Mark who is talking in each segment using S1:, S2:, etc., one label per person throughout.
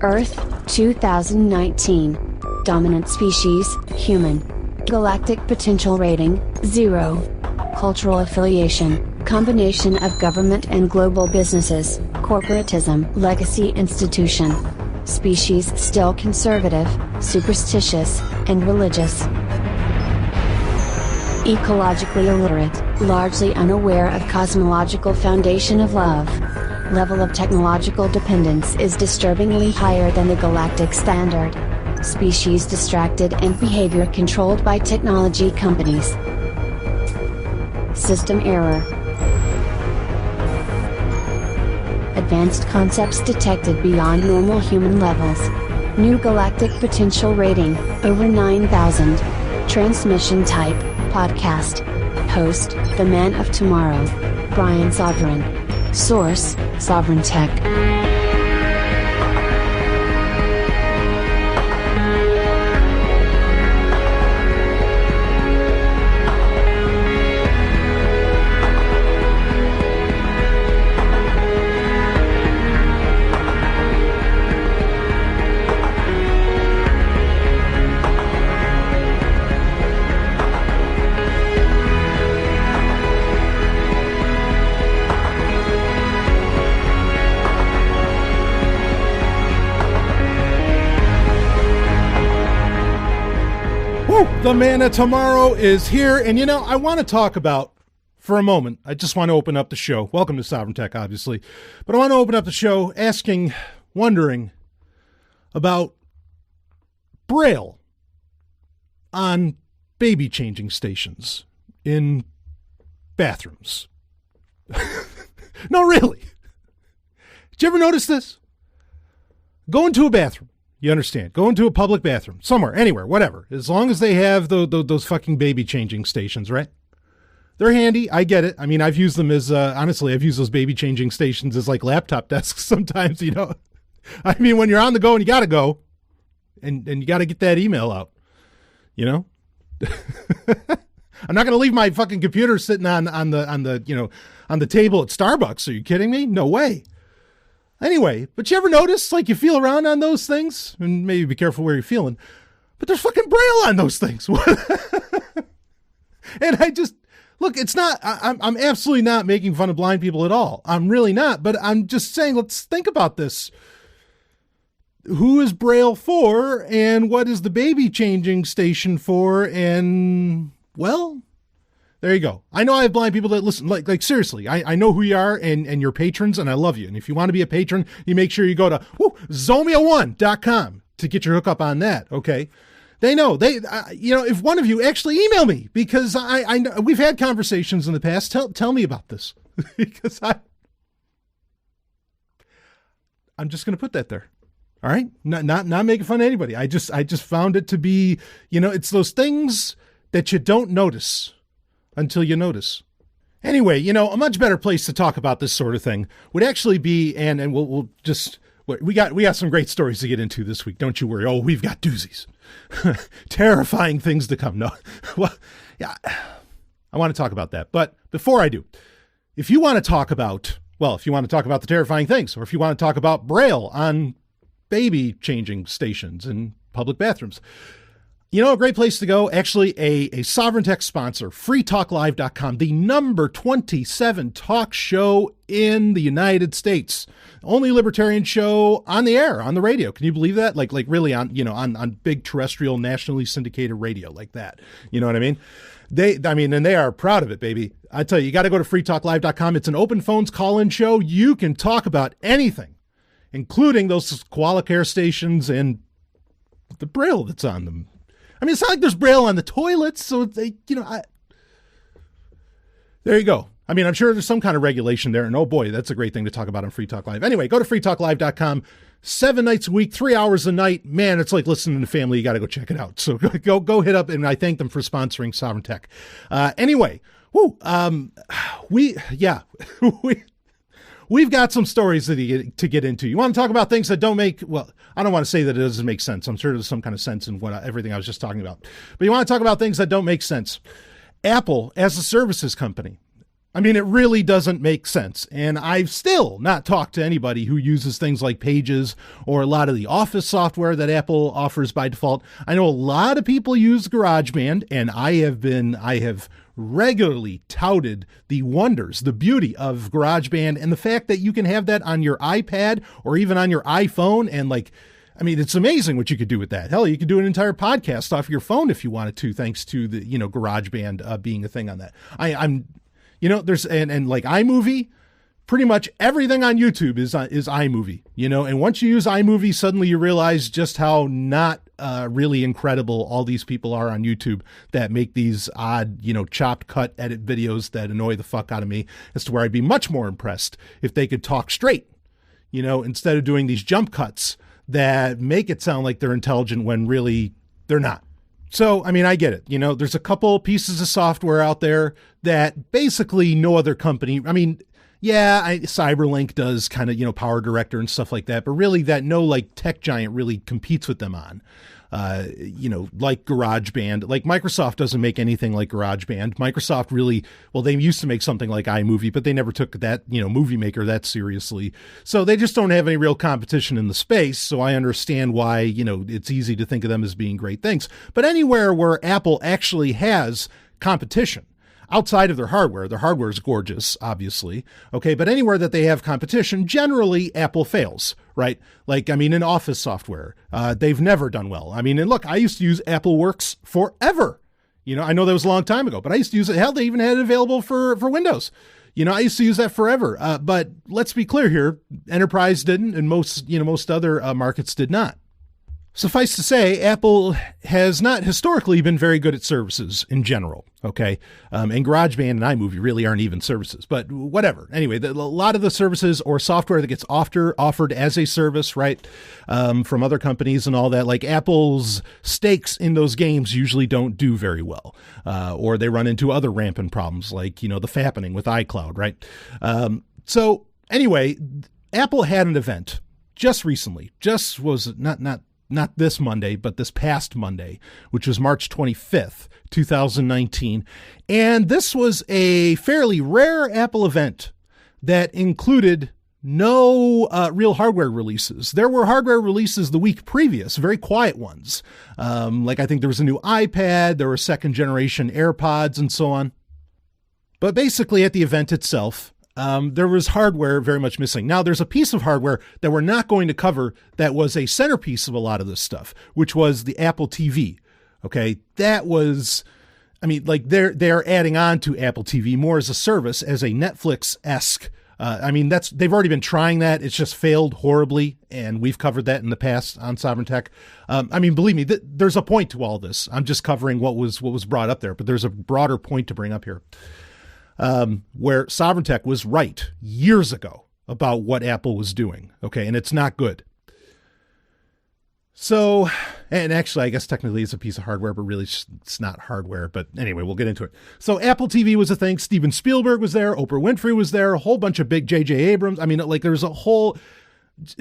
S1: Earth, 2019. Dominant species, human. Galactic potential rating, 0. Cultural affiliation, combination of government and global businesses, corporatism, legacy institution. Species still conservative, superstitious, and religious. Ecologically illiterate, largely unaware of cosmological foundation of love. Level of technological dependence is disturbingly higher than the galactic standard. Species distracted and behavior controlled by technology companies. System error. Advanced concepts detected beyond normal human levels. New galactic potential rating, over 9,000. Transmission type, podcast. Host, the man of tomorrow. Brian Sovryn. Source, Sovryn Tech.
S2: The man of tomorrow is here, and I want to talk about, for a moment, I just want to open up the show. Welcome to Sovryn Tech, obviously. But I want to open up the show wondering about Braille on baby changing stations in bathrooms. No, really. Did you ever notice this? Go into a bathroom. You understand? Go into a public bathroom, somewhere, anywhere, whatever. As long as they have those fucking baby changing stations, right? They're handy. I get it. I mean, I've used them as, honestly, I've used those baby changing stations as like laptop desks sometimes, I mean, when you're on the go and you got to go and you got to get that email out, I'm not going to leave my fucking computer sitting on the table at Starbucks. Are you kidding me? No way. Anyway, but you ever notice, like, you feel around on those things? And maybe be careful where you're feeling. But there's fucking Braille on those things. And look, it's not, I'm absolutely not making fun of blind people at all. I'm really not. But I'm just saying, let's think about this. Who is Braille for? And what is the baby changing station for? And, well, there you go. I know I have blind people that listen, like seriously, I know who you are and you're patrons and I love you. And if you want to be a patron, you make sure you go to Zomia1.com to get your hookup on that. Okay. They know if one of you actually email me, because I know we've had conversations in the past. Tell me about this because I'm just going to put that there. All right. Not making fun of anybody. I just found it to be, it's those things that you don't notice until you notice. Anyway, a much better place to talk about this sort of thing would actually be, and we'll just, we got some great stories to get into this week. Don't you worry. Oh, we've got doozies. Terrifying things to come. No, well, yeah, I want to talk about that. But before I do, if you want to talk about the terrifying things, or if you want to talk about Braille on baby changing stations in public bathrooms, a great place to go, actually a Sovryn Tech sponsor, freetalklive.com, the number 27 talk show in the United States. Only libertarian show on the air, on the radio. Can you believe that? Like really on big terrestrial, nationally syndicated radio like that. You know what I mean? And they are proud of it, baby. I tell you got to go to freetalklive.com. It's an open phones call-in show. You can talk about anything, including those koala care stations and the Braille that's on them. I mean, it's not like there's Braille on the toilets, so there you go. I mean, I'm sure there's some kind of regulation there, and oh boy, that's a great thing to talk about on Free Talk Live. Anyway, go to freetalklive.com, 7 nights a week, 3 hours a night. Man, it's like listening to family. You got to go check it out. So go hit up, and I thank them for sponsoring Sovryn Tech. Anyway, we've got some stories to get into. You want to talk about things that don't make, well, I don't want to say that it doesn't make sense. I'm sure there's some kind of sense in everything I was just talking about. But you want to talk about things that don't make sense. Apple, as a services company, I mean, it really doesn't make sense. And I've still not talked to anybody who uses things like Pages or a lot of the Office software that Apple offers by default. I know a lot of people use GarageBand, and I have regularly touted the wonders, the beauty of GarageBand, and the fact that you can have that on your iPad or even on your iPhone. And I mean, it's amazing what you could do with that. Hell, you could do an entire podcast off your phone if you wanted to, thanks to the, GarageBand being a thing on that. There's and like iMovie, pretty much everything on YouTube is iMovie, and once you use iMovie, suddenly you realize just how not really incredible all these people are on YouTube that make these odd, chopped cut edit videos that annoy the fuck out of me, as to where I'd be much more impressed if they could talk straight, instead of doing these jump cuts that make it sound like they're intelligent when really they're not. So, I mean, I get it. There's a couple pieces of software out there that basically no other company, I mean, yeah, Cyberlink does kind of, Power Director and stuff like that, but really that no tech giant really competes with them on. Like GarageBand, like Microsoft doesn't make anything like GarageBand. Microsoft really, well, they used to make something like iMovie, but they never took that, Movie Maker that seriously. So they just don't have any real competition in the space. So I understand why, it's easy to think of them as being great things. But anywhere where Apple actually has competition, outside of their hardware is gorgeous, obviously. Okay. But anywhere that they have competition, generally Apple fails, right? In Office software, they've never done well. I mean, and look, I used to use Apple Works forever. I know that was a long time ago, but I used to use it. Hell, they even had it available for Windows. I used to use that forever. But let's be clear here. Enterprise didn't, and most other markets did not. Suffice to say, Apple has not historically been very good at services in general, okay? And GarageBand and iMovie really aren't even services, but whatever. Anyway, a lot of the services or software that gets offered as a service, right, from other companies and all that, like Apple's stakes in those games usually don't do very well, or they run into other rampant problems like, the fappening with iCloud, right? So anyway, Apple had an event just recently, not this Monday, but this past Monday, which was March 25th, 2019. And this was a fairly rare Apple event that included no real hardware releases. There were hardware releases the week previous, very quiet ones. I think there was a new iPad, there were second generation AirPods and so on. But basically at the event itself, there was hardware very much missing. Now, there's a piece of hardware that we're not going to cover that was a centerpiece of a lot of this stuff, which was the Apple TV. Okay, that was, they're adding on to Apple TV more as a service, as a Netflix-esque. They've already been trying that. It's just failed horribly, and we've covered that in the past on Sovryn Tech. Believe me, there's a point to all this. I'm just covering what was brought up there, but there's a broader point to bring up here. Where Sovryn Tech was right years ago about what Apple was doing. Okay. And it's not good. So, and actually, I guess technically it's a piece of hardware, but really it's not hardware. But anyway, we'll get into it. So Apple TV was a thing. Steven Spielberg was there. Oprah Winfrey was there. A whole bunch of big J.J. Abrams. There's a whole,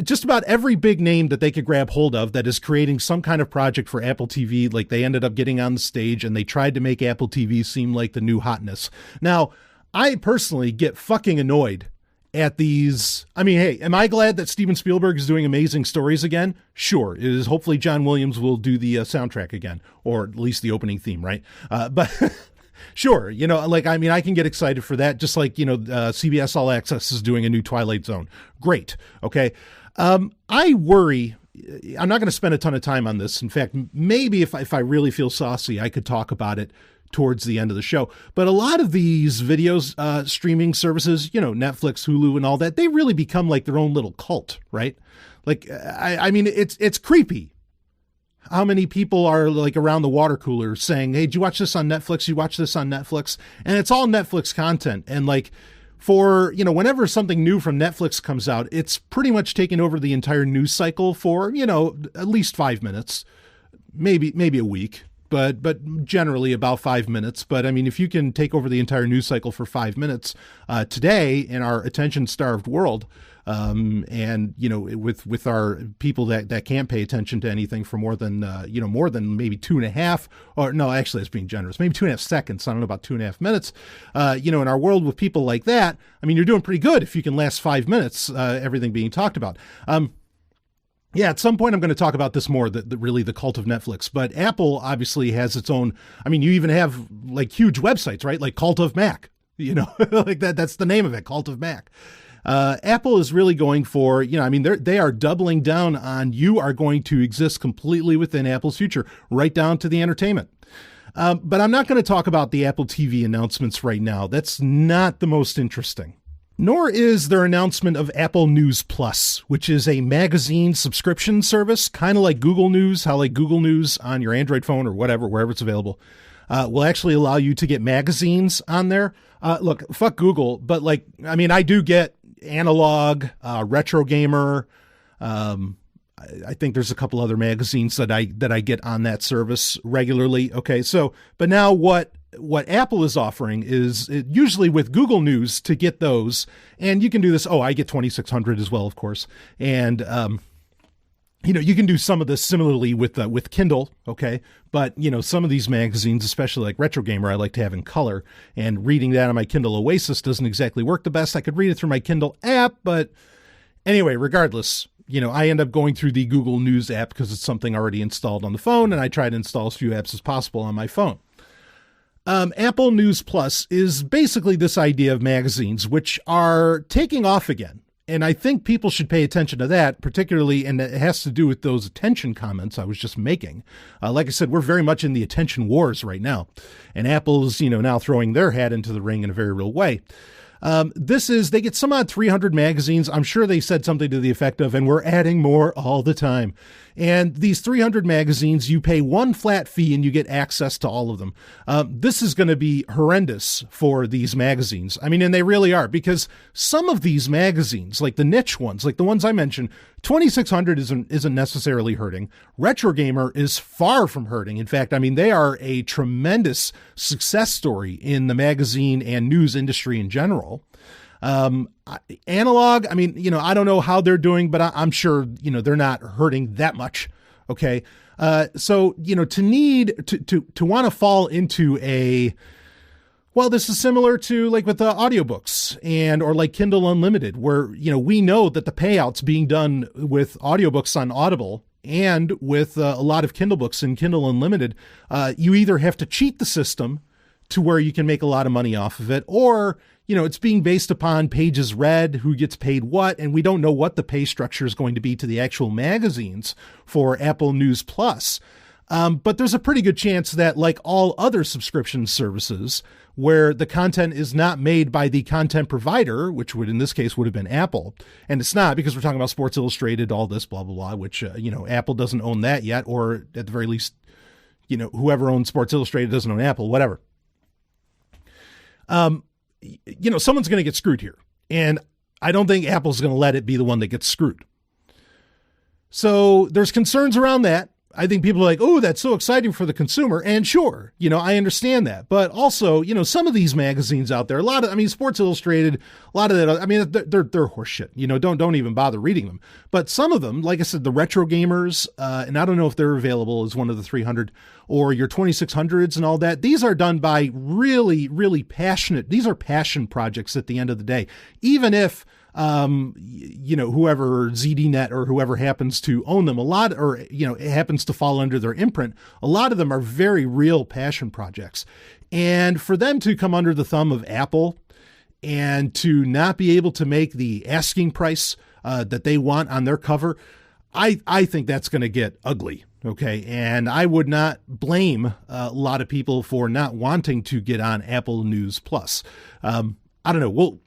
S2: just about every big name that they could grab hold of that is creating some kind of project for Apple TV. They ended up getting on the stage and they tried to make Apple TV seem like the new hotness. Now, I personally get fucking annoyed at these. Hey, am I glad that Steven Spielberg is doing Amazing Stories again? Sure. It is. Hopefully John Williams will do the soundtrack again, or at least the opening theme, right? But sure. I can get excited for that. Just like, CBS All Access is doing a new Twilight Zone. Great. Okay. I worry. I'm not going to spend a ton of time on this. In fact, maybe if I really feel saucy, I could talk about it towards the end of the show. But a lot of these videos, streaming services, Netflix, Hulu and all that, they really become like their own little cult, right? It's creepy how many people are around the water cooler saying, hey, did you watch this on Netflix? You watch this on Netflix? And it's all Netflix content. And for, whenever something new from Netflix comes out, it's pretty much taken over the entire news cycle for, at least 5 minutes, maybe a week. But generally about 5 minutes. But if you can take over the entire news cycle for 5 minutes today in our attention-starved world, And, with our people that can't pay attention to anything for more than maybe 2.5, or no, actually that's being generous, maybe 2.5 seconds. I don't know about 2.5 minutes. In our world with people like that, I mean, you're doing pretty good if you can last 5 minutes, everything being talked about. Yeah, at some point I'm going to talk about this more, really the cult of Netflix. But Apple obviously has its own, I mean, you even have like huge websites, right? Like Cult of Mac, like that's the name of it, Cult of Mac. Apple is really going for, they are doubling down on you are going to exist completely within Apple's future, right down to the entertainment. But I'm not going to talk about the Apple TV announcements right now. That's not the most interesting. Nor is their announcement of Apple News Plus, which is a magazine subscription service, kind of like Google News, how like Google News on your Android phone or whatever, wherever it's available, will actually allow you to get magazines on there. Look, fuck Google, but I do get Analog, Retro Gamer. I think there's a couple other magazines that I get on that service regularly. Okay, so, but now what Apple is offering is usually with Google News to get those, and you can do this. Oh, I get 2600 as well, of course. And, you can do some of this similarly with Kindle. Okay. But, some of these magazines, especially like Retro Gamer, I like to have in color, and reading that on my Kindle Oasis doesn't exactly work the best. I could read it through my Kindle app, but anyway, regardless, I end up going through the Google News app because it's something already installed on the phone, and I try to install as few apps as possible on my phone. Apple News Plus is basically this idea of magazines, which are taking off again. And I think people should pay attention to that, particularly, and it has to do with those attention comments I was just making. Like I said, we're very much in the attention wars right now. And Apple's, now throwing their hat into the ring in a very real way. They get some odd 300 magazines. I'm sure they said something to the effect of, and we're adding more all the time. And these 300 magazines, you pay one flat fee and you get access to all of them. This is going to be horrendous for these magazines. I mean, and they really are, because some of these magazines, like the niche ones, like the ones I mentioned, 2600 isn't necessarily hurting. Retro Gamer is far from hurting. In fact, I mean, they are a tremendous success story in the magazine and news industry in general. Analog, I mean, I don't know how they're doing, but I'm sure, they're not hurting that much. Okay. So, to want to fall into this is similar to like with the audiobooks or like Kindle Unlimited, where, we know that the payouts being done with audiobooks on Audible and with a lot of Kindle books in Kindle Unlimited, you either have to cheat the system to where you can make a lot of money off of it, or, it's being based upon pages read, who gets paid what, and we don't know what the pay structure is going to be to the actual magazines for Apple News Plus. But there's a pretty good chance that, like all other subscription services, where the content is not made by the content provider, which in this case would have been Apple, and it's not, because we're talking about Sports Illustrated, all this, blah, blah, blah, which, Apple doesn't own that yet, or at the very least, whoever owns Sports Illustrated doesn't own Apple, whatever. Someone's going to get screwed here. And I don't think Apple's going to let it be the one that gets screwed. So there's concerns around that. I think people are like, oh, that's so exciting for the consumer. And sure, I understand that. But also, some of these magazines out there, Sports Illustrated, a lot of that, they're horseshit. Don't even bother reading them. But some of them, like I said, the Retro Gamers, and I don't know if they're available as one of the 300, or your 2600s and all that. These are done by really, really these are passion projects at the end of the day. Even if, whoever ZDNet or whoever happens to own them it happens to fall under their imprint, a lot of them are very real passion projects. And for them to come under the thumb of Apple and to not be able to make the asking price that they want on their cover, I think that's going to get ugly. Okay. And I would not blame a lot of people for not wanting to get on Apple News Plus. I don't know.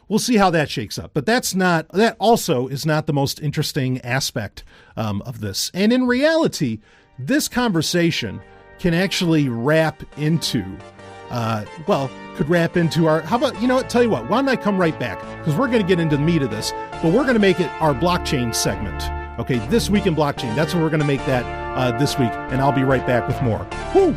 S2: We'll see how that shakes up, but that also is not the most interesting aspect of this. And in reality, this conversation can actually wrap into our, how about, tell you what, why don't I come right back? Because we're going to get into the meat of this, but we're going to make it our blockchain segment. Okay, This Week in Blockchain. That's what we're going to make that this week, and I'll be right back with more. Woo!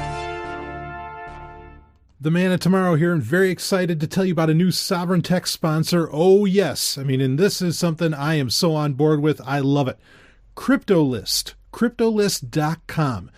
S2: The Man of Tomorrow here, and very excited to tell you about a new Sovryn Tech sponsor. Oh, yes. I mean, and this is something I am so on board with. I love it. CryptoList. CryptoList.com.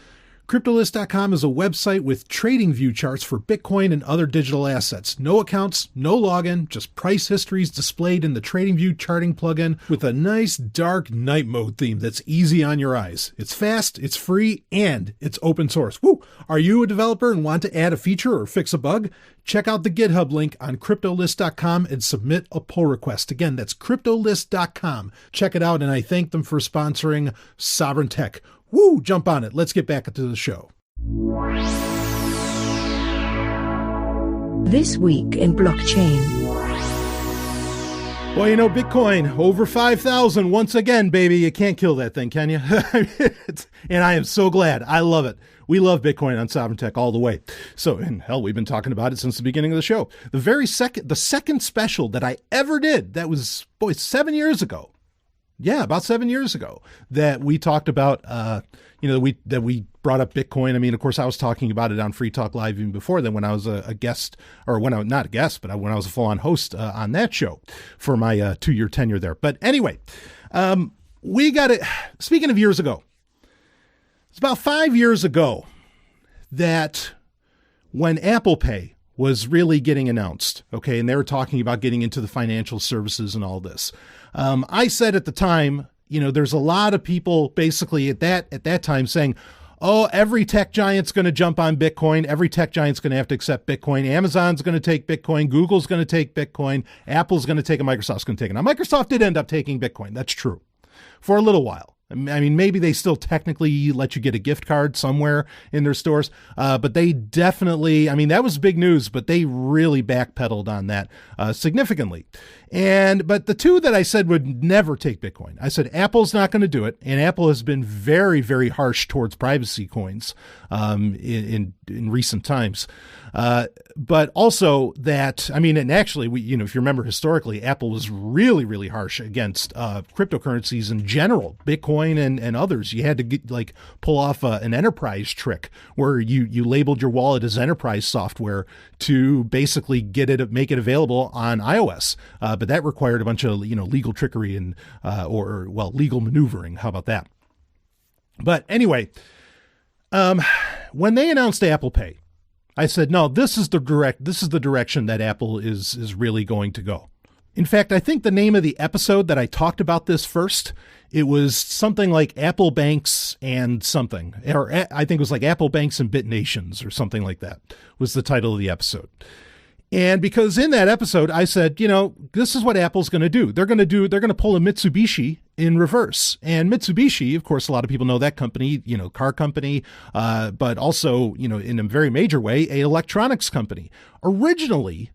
S2: CryptoList.com is a website with trading view charts for Bitcoin and other digital assets. No accounts, no login, just price histories displayed in the TradingView charting plugin with a nice dark night mode theme that's easy on your eyes. It's fast, it's free, and it's open source. Woo! Are you a developer and want to add a feature or fix a bug? Check out the GitHub link on CryptoList.com and submit a pull request. Again, that's CryptoList.com. Check it out, and I thank them for sponsoring Sovryn Tech. Woo! Jump on it. Let's get back into the show.
S3: This week in blockchain.
S2: Well, you know, Bitcoin over 5,000 once again, baby. You can't kill that thing, can you? And I am so glad. I love it. We love Bitcoin on Sovryn Tech all the way. So, and hell, we've been talking about it since the beginning of the show. The second special that I ever did, that was, 7 years ago. Yeah, about 7 years ago that we talked about, that we brought up Bitcoin. I mean, of course, I was talking about it on Free Talk Live even before then when I was a guest, or when I was not a guest, but when I was a full-on host on that show for my 2-year tenure there. But anyway, we got it. Speaking of years ago, it's about 5 years ago that when Apple Pay was really getting announced, okay, and they were talking about getting into the financial services and all this. I said at the time, there's a lot of people basically at that time saying, oh, every tech giant's going to jump on Bitcoin. Every tech giant's going to have to accept Bitcoin. Amazon's going to take Bitcoin. Google's going to take Bitcoin. Apple's going to take it. Microsoft's going to take it. Now, Microsoft did end up taking Bitcoin. That's true. For a little while. I mean, maybe they still technically let you get a gift card somewhere in their stores, but they definitely, I mean, that was big news, but they really backpedaled on that significantly. But the two that I said would never take Bitcoin, I said Apple's not going to do it, and Apple has been very, very harsh towards privacy coins in recent times. But also that, I mean, and actually, if you remember historically, Apple was really, really harsh against cryptocurrencies in general, Bitcoin and others. You had to pull off an enterprise trick where you labeled your wallet as enterprise software to basically make it available on iOS. But that required a bunch of legal trickery and legal maneuvering. How about that? But anyway, when they announced Apple Pay, I said, no, this is the direction that Apple is really going to go. In fact, I think the name of the episode that I talked about this first, it was something like Apple Banks and something, or I think it was like Apple Banks and BitNations or something like that was the title of the episode. And because in that episode, I said, this is what Apple's going to do. They're going to pull a Mitsubishi in reverse. And Mitsubishi, of course, a lot of people know that company, car company, but also, in a very major way, a electronics company. Originally,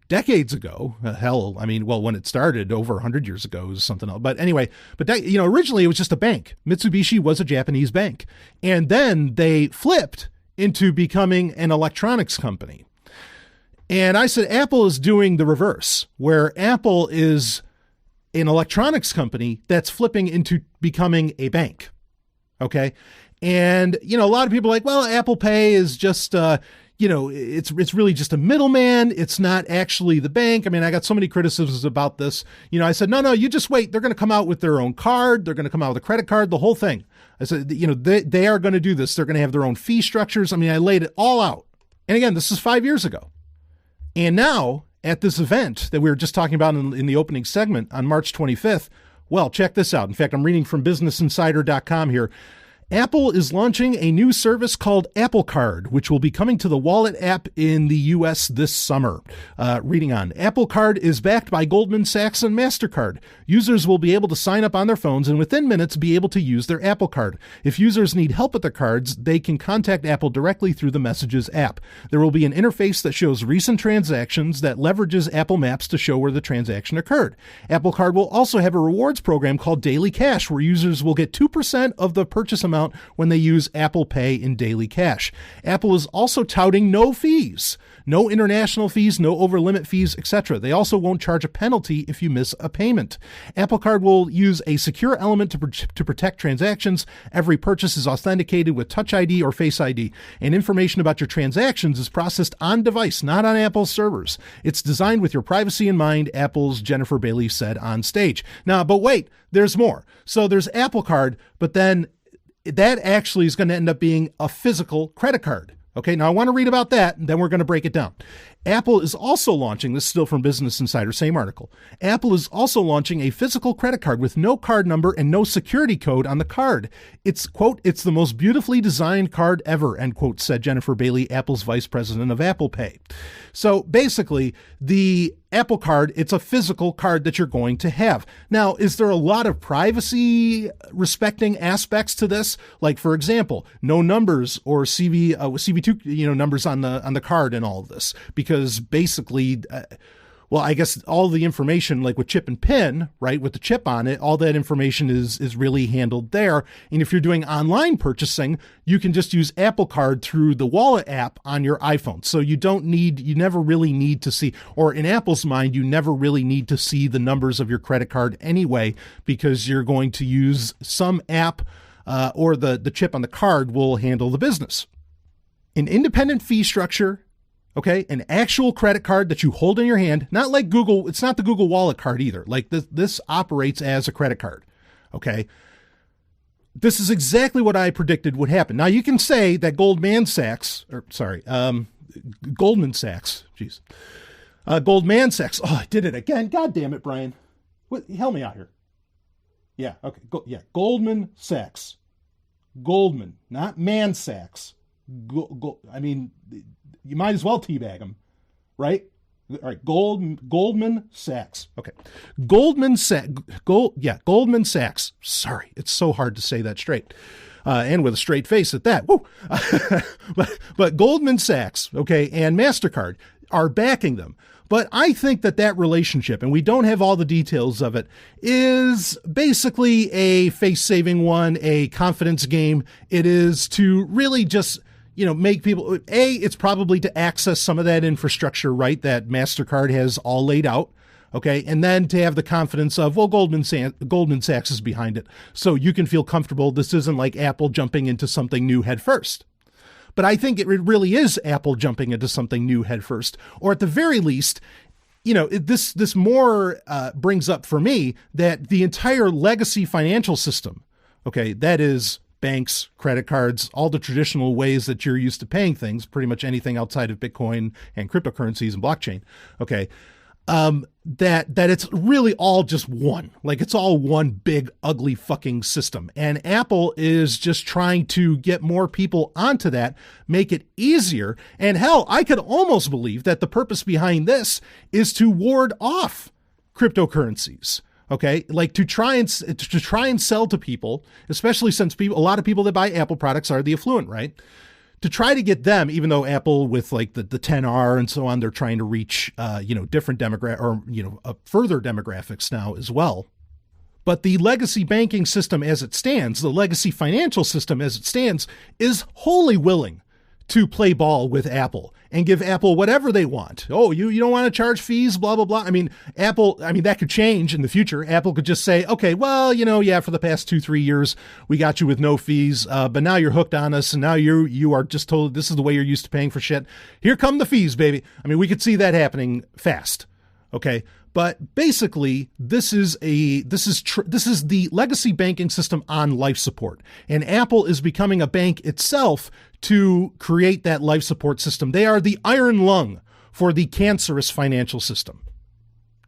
S2: decades ago, when it started over 100 years ago, it was something else. But anyway, originally it was just a bank. Mitsubishi was a Japanese bank. And then they flipped into becoming an electronics company. And I said, Apple is doing the reverse, where Apple is an electronics company that's flipping into becoming a bank. Okay. And, a lot of people are like, well, Apple Pay is just, it's really just a middleman. It's not actually the bank. I mean, I got so many criticisms about this. I said, no, you just wait. They're going to come out with their own card. They're going to come out with a credit card, the whole thing. I said, they are going to do this. They're going to have their own fee structures. I mean, I laid it all out. And again, this is 5 years ago. And now, at this event that we were just talking about in the opening segment on March 25th, well, check this out. In fact, I'm reading from BusinessInsider.com here. Apple is launching a new service called Apple Card, which will be coming to the Wallet app in the U.S. this summer. Reading on, Apple Card is backed by Goldman Sachs and MasterCard. Users will be able to sign up on their phones and within minutes be able to use their Apple Card. If users need help with their cards, they can contact Apple directly through the Messages app. There will be an interface that shows recent transactions that leverages Apple Maps to show where the transaction occurred. Apple Card will also have a rewards program called Daily Cash, where users will get 2% of the purchase amount amount when they use Apple Pay in daily cash. Apple is also touting no fees. No international fees, no over-limit fees, etc. They also won't charge a penalty if you miss a payment. Apple Card will use a secure element to protect transactions. Every purchase is authenticated with Touch ID or Face ID, and information about your transactions is processed on device, not on Apple's servers. It's designed with your privacy in mind, Apple's Jennifer Bailey said on stage. Now, but wait, there's more. So there's Apple Card, but then that actually is going to end up being a physical credit card. Okay, now I want to read about that, and then we're going to break it down. Apple is also launching, this is still from Business Insider, same article. Apple is also launching a physical credit card with no card number and no security code on the card. It's, quote, it's the most beautifully designed card ever, end quote, said Jennifer Bailey, Apple's vice president of Apple Pay. So basically, the Apple Card, it's a physical card that you're going to have. Now, is there a lot of privacy respecting aspects to this? Like, for example, no numbers or CV2, numbers on the card and all of this, because basically, I guess all the information, like with chip and pin, right, with the chip on it, all that information is really handled there. And if you're doing online purchasing, you can just use Apple Card through the Wallet app on your iPhone. So you never really need to see, or in Apple's mind, you never really need to see the numbers of your credit card anyway, because you're going to use some app or the chip on the card will handle the business. An independent fee structure. Okay, an actual credit card that you hold in your hand, not like Google. It's not the Google Wallet card either. Like this operates as a credit card. Okay, this is exactly what I predicted would happen. Now you can say that Goldman Sachs. Goldman Sachs. Oh, I did it again. God damn it, Brian. Help me out here. Yeah. Okay. Goldman Sachs. Goldman, not Man Sachs. You might as well teabag them, right? All right, Goldman Sachs. Okay, Goldman Sachs. Sorry, it's so hard to say that straight, and with a straight face at that. Woo. but Goldman Sachs, okay, and MasterCard are backing them. But I think that relationship, and we don't have all the details of it, is basically a face-saving one, a confidence game. It is to really just make people, it's probably to access some of that infrastructure, right, that MasterCard has all laid out, okay, and then to have the confidence of, Goldman Sachs is behind it, so you can feel comfortable. This isn't like Apple jumping into something new head first. But I think it really is Apple jumping into something new head first, or at the very least, this more brings up for me that the entire legacy financial system, okay, that is banks, credit cards, all the traditional ways that you're used to paying things, pretty much anything outside of Bitcoin and cryptocurrencies and blockchain. Okay. That it's really all just one, like it's all one big, ugly fucking system. And Apple is just trying to get more people onto that, make it easier. And hell, I could almost believe that the purpose behind this is to ward off cryptocurrencies. Okay, like to try and sell to people, especially since a lot of people that buy Apple products are the affluent, right? To try to get them, even though Apple with like the 10R and so on, they're trying to reach different further demographics now as well. But the legacy banking system as it stands, the legacy financial system as it stands, is wholly willing to play ball with Apple and give Apple whatever they want. Oh, you don't want to charge fees, blah, blah, blah. Apple, that could change in the future. Apple could just say, okay, well, for the past 2-3 years, we got you with no fees, but now you're hooked on us, and now you are just told this is the way you're used to paying for shit. Here come the fees, baby. We could see that happening fast. Okay. But basically, this is the legacy banking system on life support, and Apple is becoming a bank itself to create that life support system. They are the iron lung for the cancerous financial system.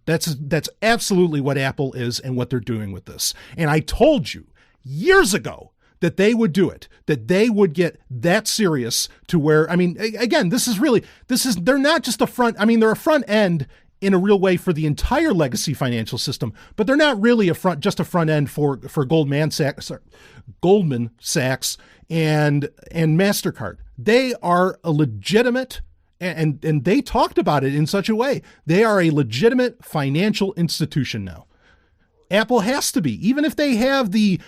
S2: That's absolutely what Apple is and what they're doing with this. And I told you years ago that they would do it, that they would get that serious to where, again, they're not just a front, they're a front end in a real way for the entire legacy financial system, but they're not really just a front end for Goldman Sachs and MasterCard. They are a legitimate, and they talked about it in such a way. They are a legitimate financial institution now. Apple has to be, even if they have the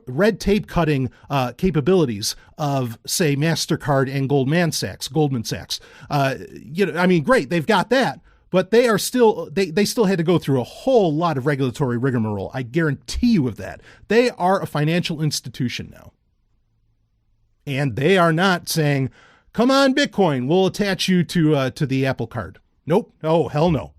S2: red tape cutting capabilities of, say, MasterCard and Goldman Sachs. Great, they've got that, but they are still they still had to go through a whole lot of regulatory rigmarole. I guarantee you of that. They are a financial institution now, and they are not saying, "Come on, Bitcoin, we'll attach you to the Apple Card." Nope. Oh, hell no.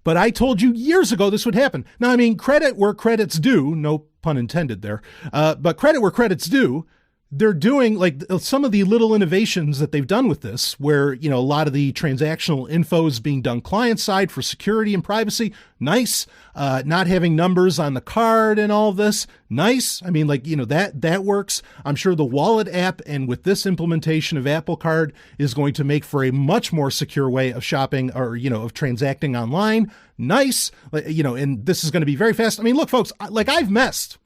S2: But I told you years ago this would happen. Now, credit where credit's due, no pun intended there, but credit where credit's due. They're doing like some of the little innovations that they've done with this, where, a lot of the transactional info is being done client side for security and privacy. Nice. Not having numbers on the card and all of this. Nice. That works. I'm sure the wallet app and with this implementation of Apple Card is going to make for a much more secure way of shopping or, of transacting online. Nice. And this is going to be very fast. Look, folks, I've messed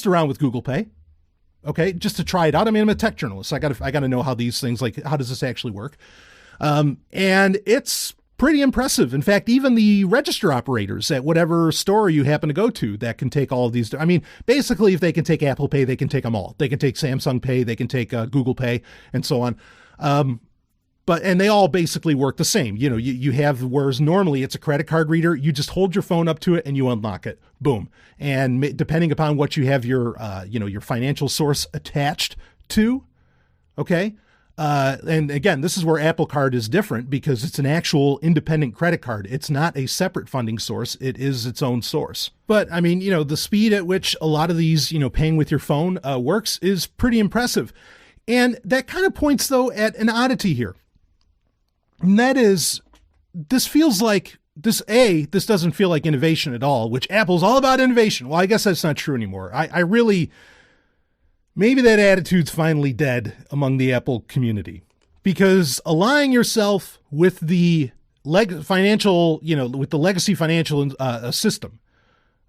S2: around with Google Pay. Okay, just to try it out. I'm a tech journalist. I got to know how these things, how does this actually work? And it's pretty impressive. In fact, even the register operators at whatever store you happen to go to that can take all of these. Basically, if they can take Apple Pay, they can take them all. They can take Samsung Pay, they can take Google Pay, and so on. And they all basically work the same. You have, whereas normally it's a credit card reader, you just hold your phone up to it and you unlock it. Boom. And depending upon what you have your financial source attached to. Okay. And again, this is where Apple Card is different because it's an actual independent credit card. It's not a separate funding source. It is its own source. But the speed at which a lot of these, paying with your phone works is pretty impressive. And that kind of points though at an oddity here. And that is, this feels like this doesn't feel like innovation at all, which Apple's all about innovation. Well, I guess that's not true anymore. I really, maybe that attitude's finally dead among the Apple community, because aligning yourself with the legacy financial system,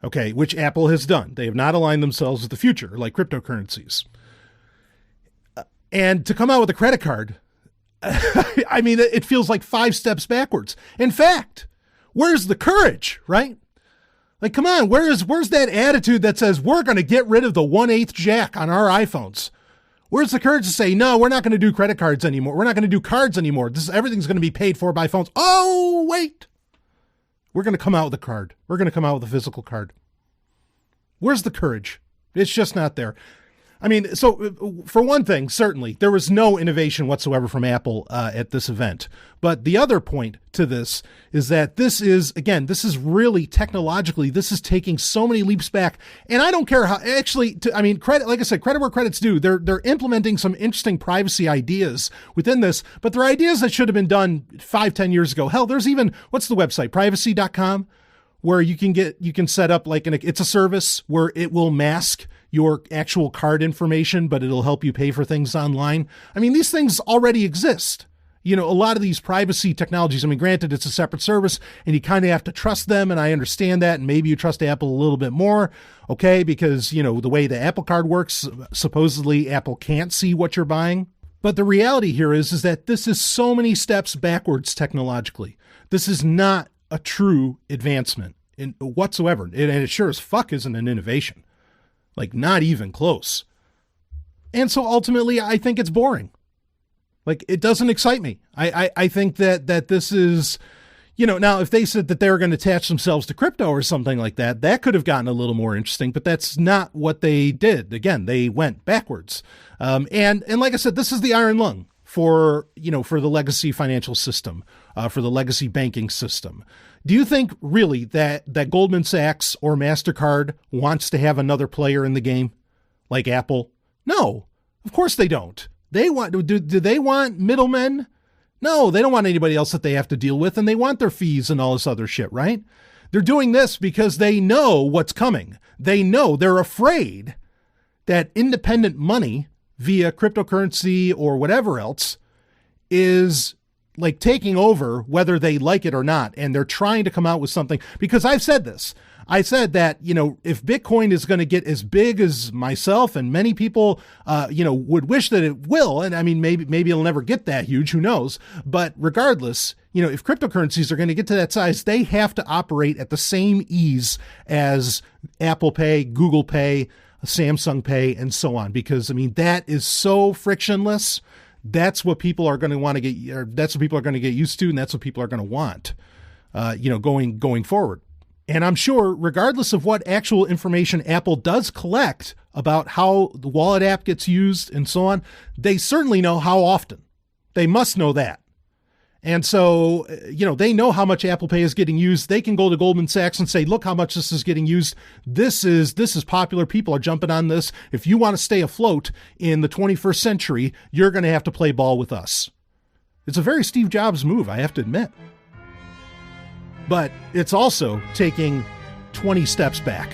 S2: okay, which Apple has done. They have not aligned themselves with the future, like cryptocurrencies. And to come out with a credit card, it feels like 5 steps backwards. In fact, where's the courage, right? Like, come on, where's that attitude that says we're going to get rid of the 1/8 jack on our iPhones? Where's the courage to say, no, we're not going to do credit cards anymore. We're not going to do cards anymore. Everything's going to be paid for by phones. Oh, wait. We're going to come out with a card. We're going to come out with a physical card. Where's the courage? It's just not there. So for one thing, certainly there was no innovation whatsoever from Apple at this event. But the other point to this is that this is really technologically, this is taking so many leaps back. And I don't care how credit, like I said, credit where credit's due. They're implementing some interesting privacy ideas within this, but they're ideas that should have been done 5-10 years ago. Hell, there's even, what's the website? Privacy.com, where you can set up it's a service where it will mask your actual card information, but it'll help you pay for things online. These things already exist. A lot of these privacy technologies, granted, it's a separate service and you kind of have to trust them. And I understand that. And maybe you trust Apple a little bit more. Okay. Because, the way the Apple Card works, supposedly Apple can't see what you're buying. But the reality here is that this is so many steps backwards technologically. This is not a true advancement whatsoever. And it sure as fuck isn't an innovation. Not even close. And so ultimately, I think it's boring. It doesn't excite me. I think that this is, now if they said that they were going to attach themselves to crypto or something like that, that could have gotten a little more interesting, but that's not what they did. Again, they went backwards. And like I said, this is the iron lung for the legacy financial system, for the legacy banking system. Do you think really that Goldman Sachs or MasterCard wants to have another player in the game like Apple? No, of course they don't. Do they want middlemen? No, they don't want anybody else that they have to deal with, and they want their fees and all this other shit, right? They're doing this because they know what's coming. They're afraid that independent money via cryptocurrency or whatever else is taking over whether they like it or not. And they're trying to come out with something, because I've said this. I said that, if Bitcoin is going to get as big as myself and many people, would wish that it will. And maybe it'll never get that huge. Who knows? But regardless, if cryptocurrencies are going to get to that size, they have to operate at the same ease as Apple Pay, Google Pay, Samsung Pay, and so on. Because, that is so frictionless. That's what people are going to want to get, or that's what people are going to get used to, and that's what people are going to want, going forward. And I'm sure, regardless of what actual information Apple does collect about how the wallet app gets used and so on, they certainly know how often. They must know that. And so, they know how much Apple Pay is getting used. They can go to Goldman Sachs and say, look how much this is getting used. This is popular. People are jumping on this. If you want to stay afloat in the 21st century, you're going to have to play ball with us. It's a very Steve Jobs move, I have to admit. But it's also taking 20 steps back.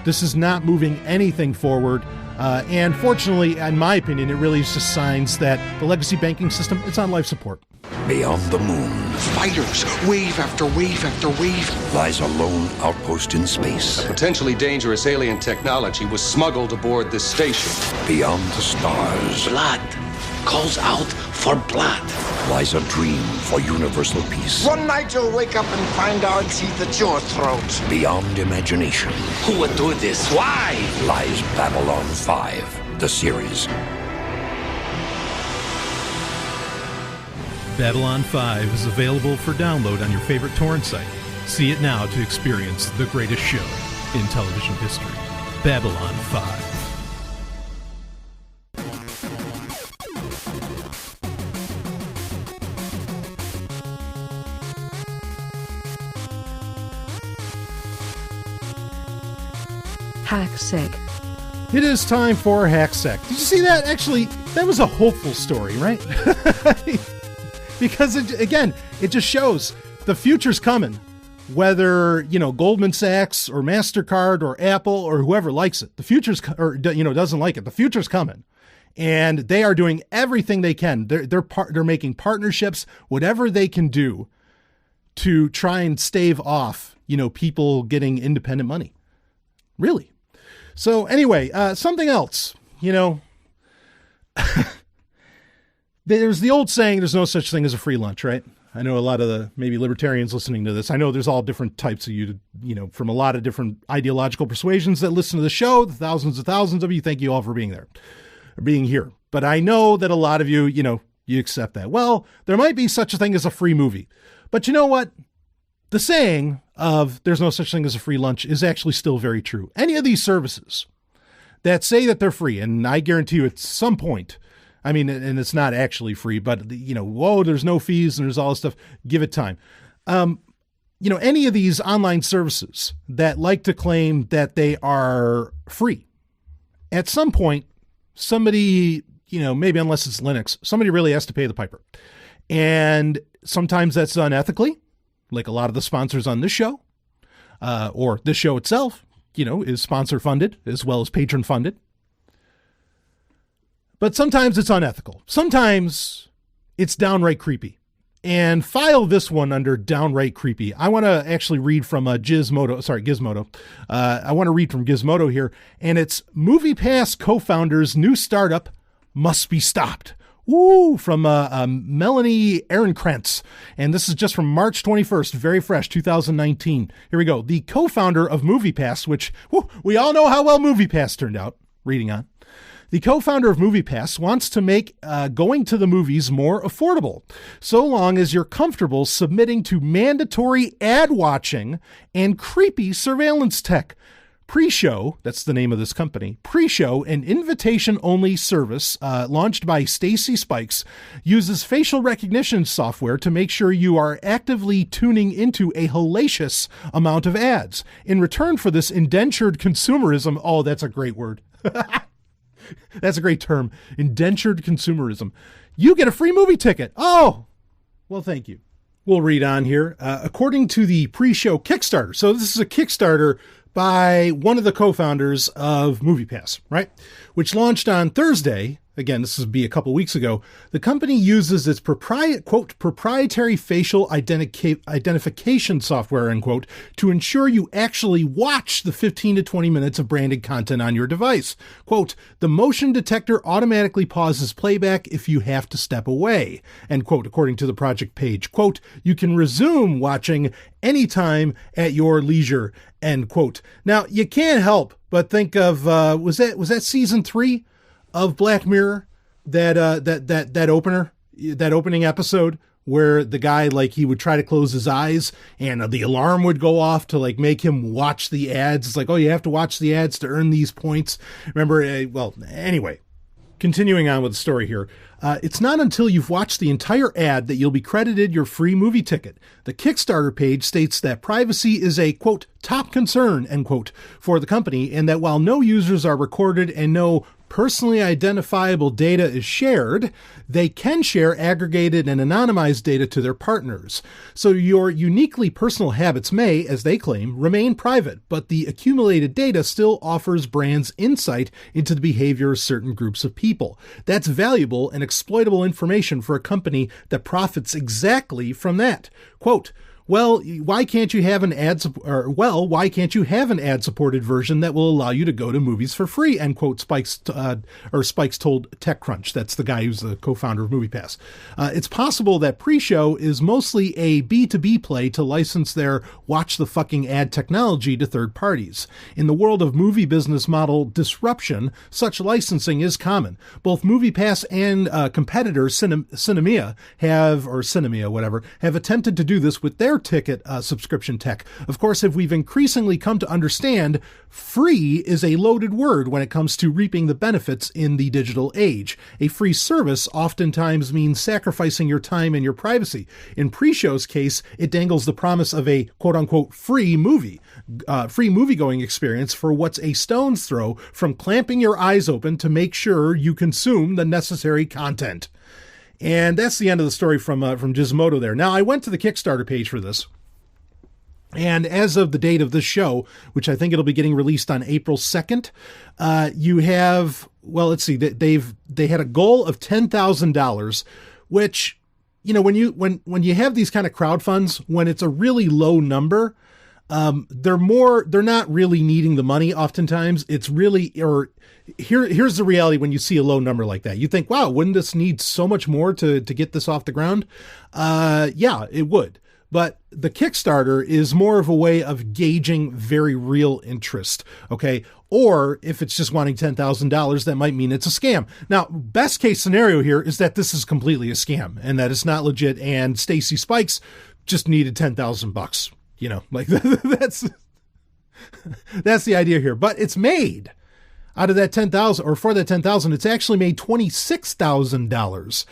S2: This is not moving anything forward. And fortunately, in my opinion, it really is just signs that the legacy banking system, it's on life support.
S4: Beyond the moon,
S5: fighters, wave after wave after wave,
S4: lies a lone outpost in space.
S6: A potentially dangerous alien technology was smuggled aboard this station.
S4: Beyond the stars,
S5: blood calls out for blood.
S4: Lies a dream for universal peace.
S5: One night you'll wake up and find our teeth at your throat.
S4: Beyond imagination.
S5: Who would do this? Why?
S4: Lies Babylon 5, the series.
S7: Babylon 5 is available for download on your favorite torrent site. See it now to experience the greatest show in television history. Babylon 5.
S3: HackSec.
S2: It is time for HackSec. Did you see that? Actually, that was a hopeful story, right? Because, it just shows the future's coming. Whether, Goldman Sachs or MasterCard or Apple or whoever likes it. The future's, doesn't like it. The future's coming. And they are doing everything they can. They're making partnerships, whatever they can do to try and stave off, people getting independent money. Really. So anyway, something else, there's the old saying, there's no such thing as a free lunch, right? I know a lot of the maybe libertarians listening to this. I know there's all different types of you, from a lot of different ideological persuasions that listen to the show, the thousands of you. Thank you all for being there, or being here. But I know that a lot of you, you accept that. Well, there might be such a thing as a free movie, but you know what? The saying of there's no such thing as a free lunch is actually still very true. Any of these services that say that they're free, and I guarantee you at some point, and it's not actually free, but there's no fees and there's all this stuff. Give it time. Any of these online services that like to claim that they are free, at some point, somebody, maybe unless it's Linux, somebody really has to pay the piper. And sometimes that's done ethically, like a lot of the sponsors on this show, or this show itself, is sponsor funded as well as patron funded. But sometimes it's unethical. Sometimes it's downright creepy. And file this one under downright creepy. I want to actually read from Gizmodo. I want to read from Gizmodo here. And it's MoviePass co-founder's new startup must be stopped. Woo! From Melanie Ehrenkrantz. And this is just from March 21st, very fresh, 2019. Here we go. The co-founder of MoviePass, which we all know how well MoviePass turned out. Reading on. The co-founder of MoviePass wants to make going to the movies more affordable, so long as you're comfortable submitting to mandatory ad watching and creepy surveillance tech. Pre-show, that's the name of this company, Pre-show, an invitation-only service launched by Stacy Spikes, uses facial recognition software to make sure you are actively tuning into a hellacious amount of ads. In return for this indentured consumerism, oh, that's a great word. That's a great term, indentured consumerism. You get a free movie ticket. Oh, well, thank you. We'll read on here. According to the Pre-show Kickstarter, so this is a Kickstarter by one of the co-founders of MoviePass, right? Which launched on Thursday, again, this would be a couple weeks ago, the company uses its proprietary facial identification software, end quote, to ensure you actually watch the 15 to 20 minutes of branded content on your device. Quote, the motion detector automatically pauses playback if you have to step away, end quote, according to the project page. Quote, you can resume watching anytime at your leisure, end quote. Now, you can't help but think of, was that season 3? Of Black Mirror, that opening episode where the guy, like, he would try to close his eyes and the alarm would go off to like make him watch the ads. It's like, oh, you have to watch the ads to earn these points. Remember? Well, anyway, continuing on with the story here. It's not until you've watched the entire ad that you'll be credited your free movie ticket. The Kickstarter page states that privacy is a, quote, top concern, end quote, for the company, and that while no users are recorded and no personally identifiable data is shared, they can share aggregated and anonymized data to their partners. So your uniquely personal habits may, as they claim, remain private, but the accumulated data still offers brands insight into the behavior of certain groups of people. That's valuable and exploitable information for a company that profits exactly from that. Quote, why can't you have an ad-supported version that will allow you to go to movies for free? End quote. Spikes told TechCrunch. That's the guy who's the co-founder of MoviePass. It's possible that pre-show is mostly a B2B play to license their watch the fucking ad technology to third parties. In the world of movie business model disruption, such licensing is common. Both MoviePass and competitors Cinemia have attempted to do this with their ticket subscription tech. Of course, if we've increasingly come to understand, free is a loaded word when it comes to reaping the benefits in the digital age. A free service oftentimes means sacrificing your time and your privacy. In pre-show's case, it dangles the promise of a quote-unquote free movie-going experience for what's a stone's throw from clamping your eyes open to make sure you consume the necessary content. And that's the end of the story from Gizmodo there. Now, I went to the Kickstarter page for this. And as of the date of this show, which I think it'll be getting released on April 2nd, you have, well, let's see, they had a goal of $10,000, which, you know, when you have these kind of crowd funds, when it's a really low number, they're not really needing the money. Oftentimes it's really, here's the reality. When you see a low number like that, you think, wow, wouldn't this need so much more to get this off the ground? Yeah, it would. But the Kickstarter is more of a way of gauging very real interest. Okay. Or if it's just wanting $10,000, that might mean it's a scam. Now, best case scenario here is that this is completely a scam and that it's not legit. And Stacy Spikes just needed $10,000. You know, like that's the idea here. But it's made out of that $10,000, or for that $10,000, it's actually made $26,000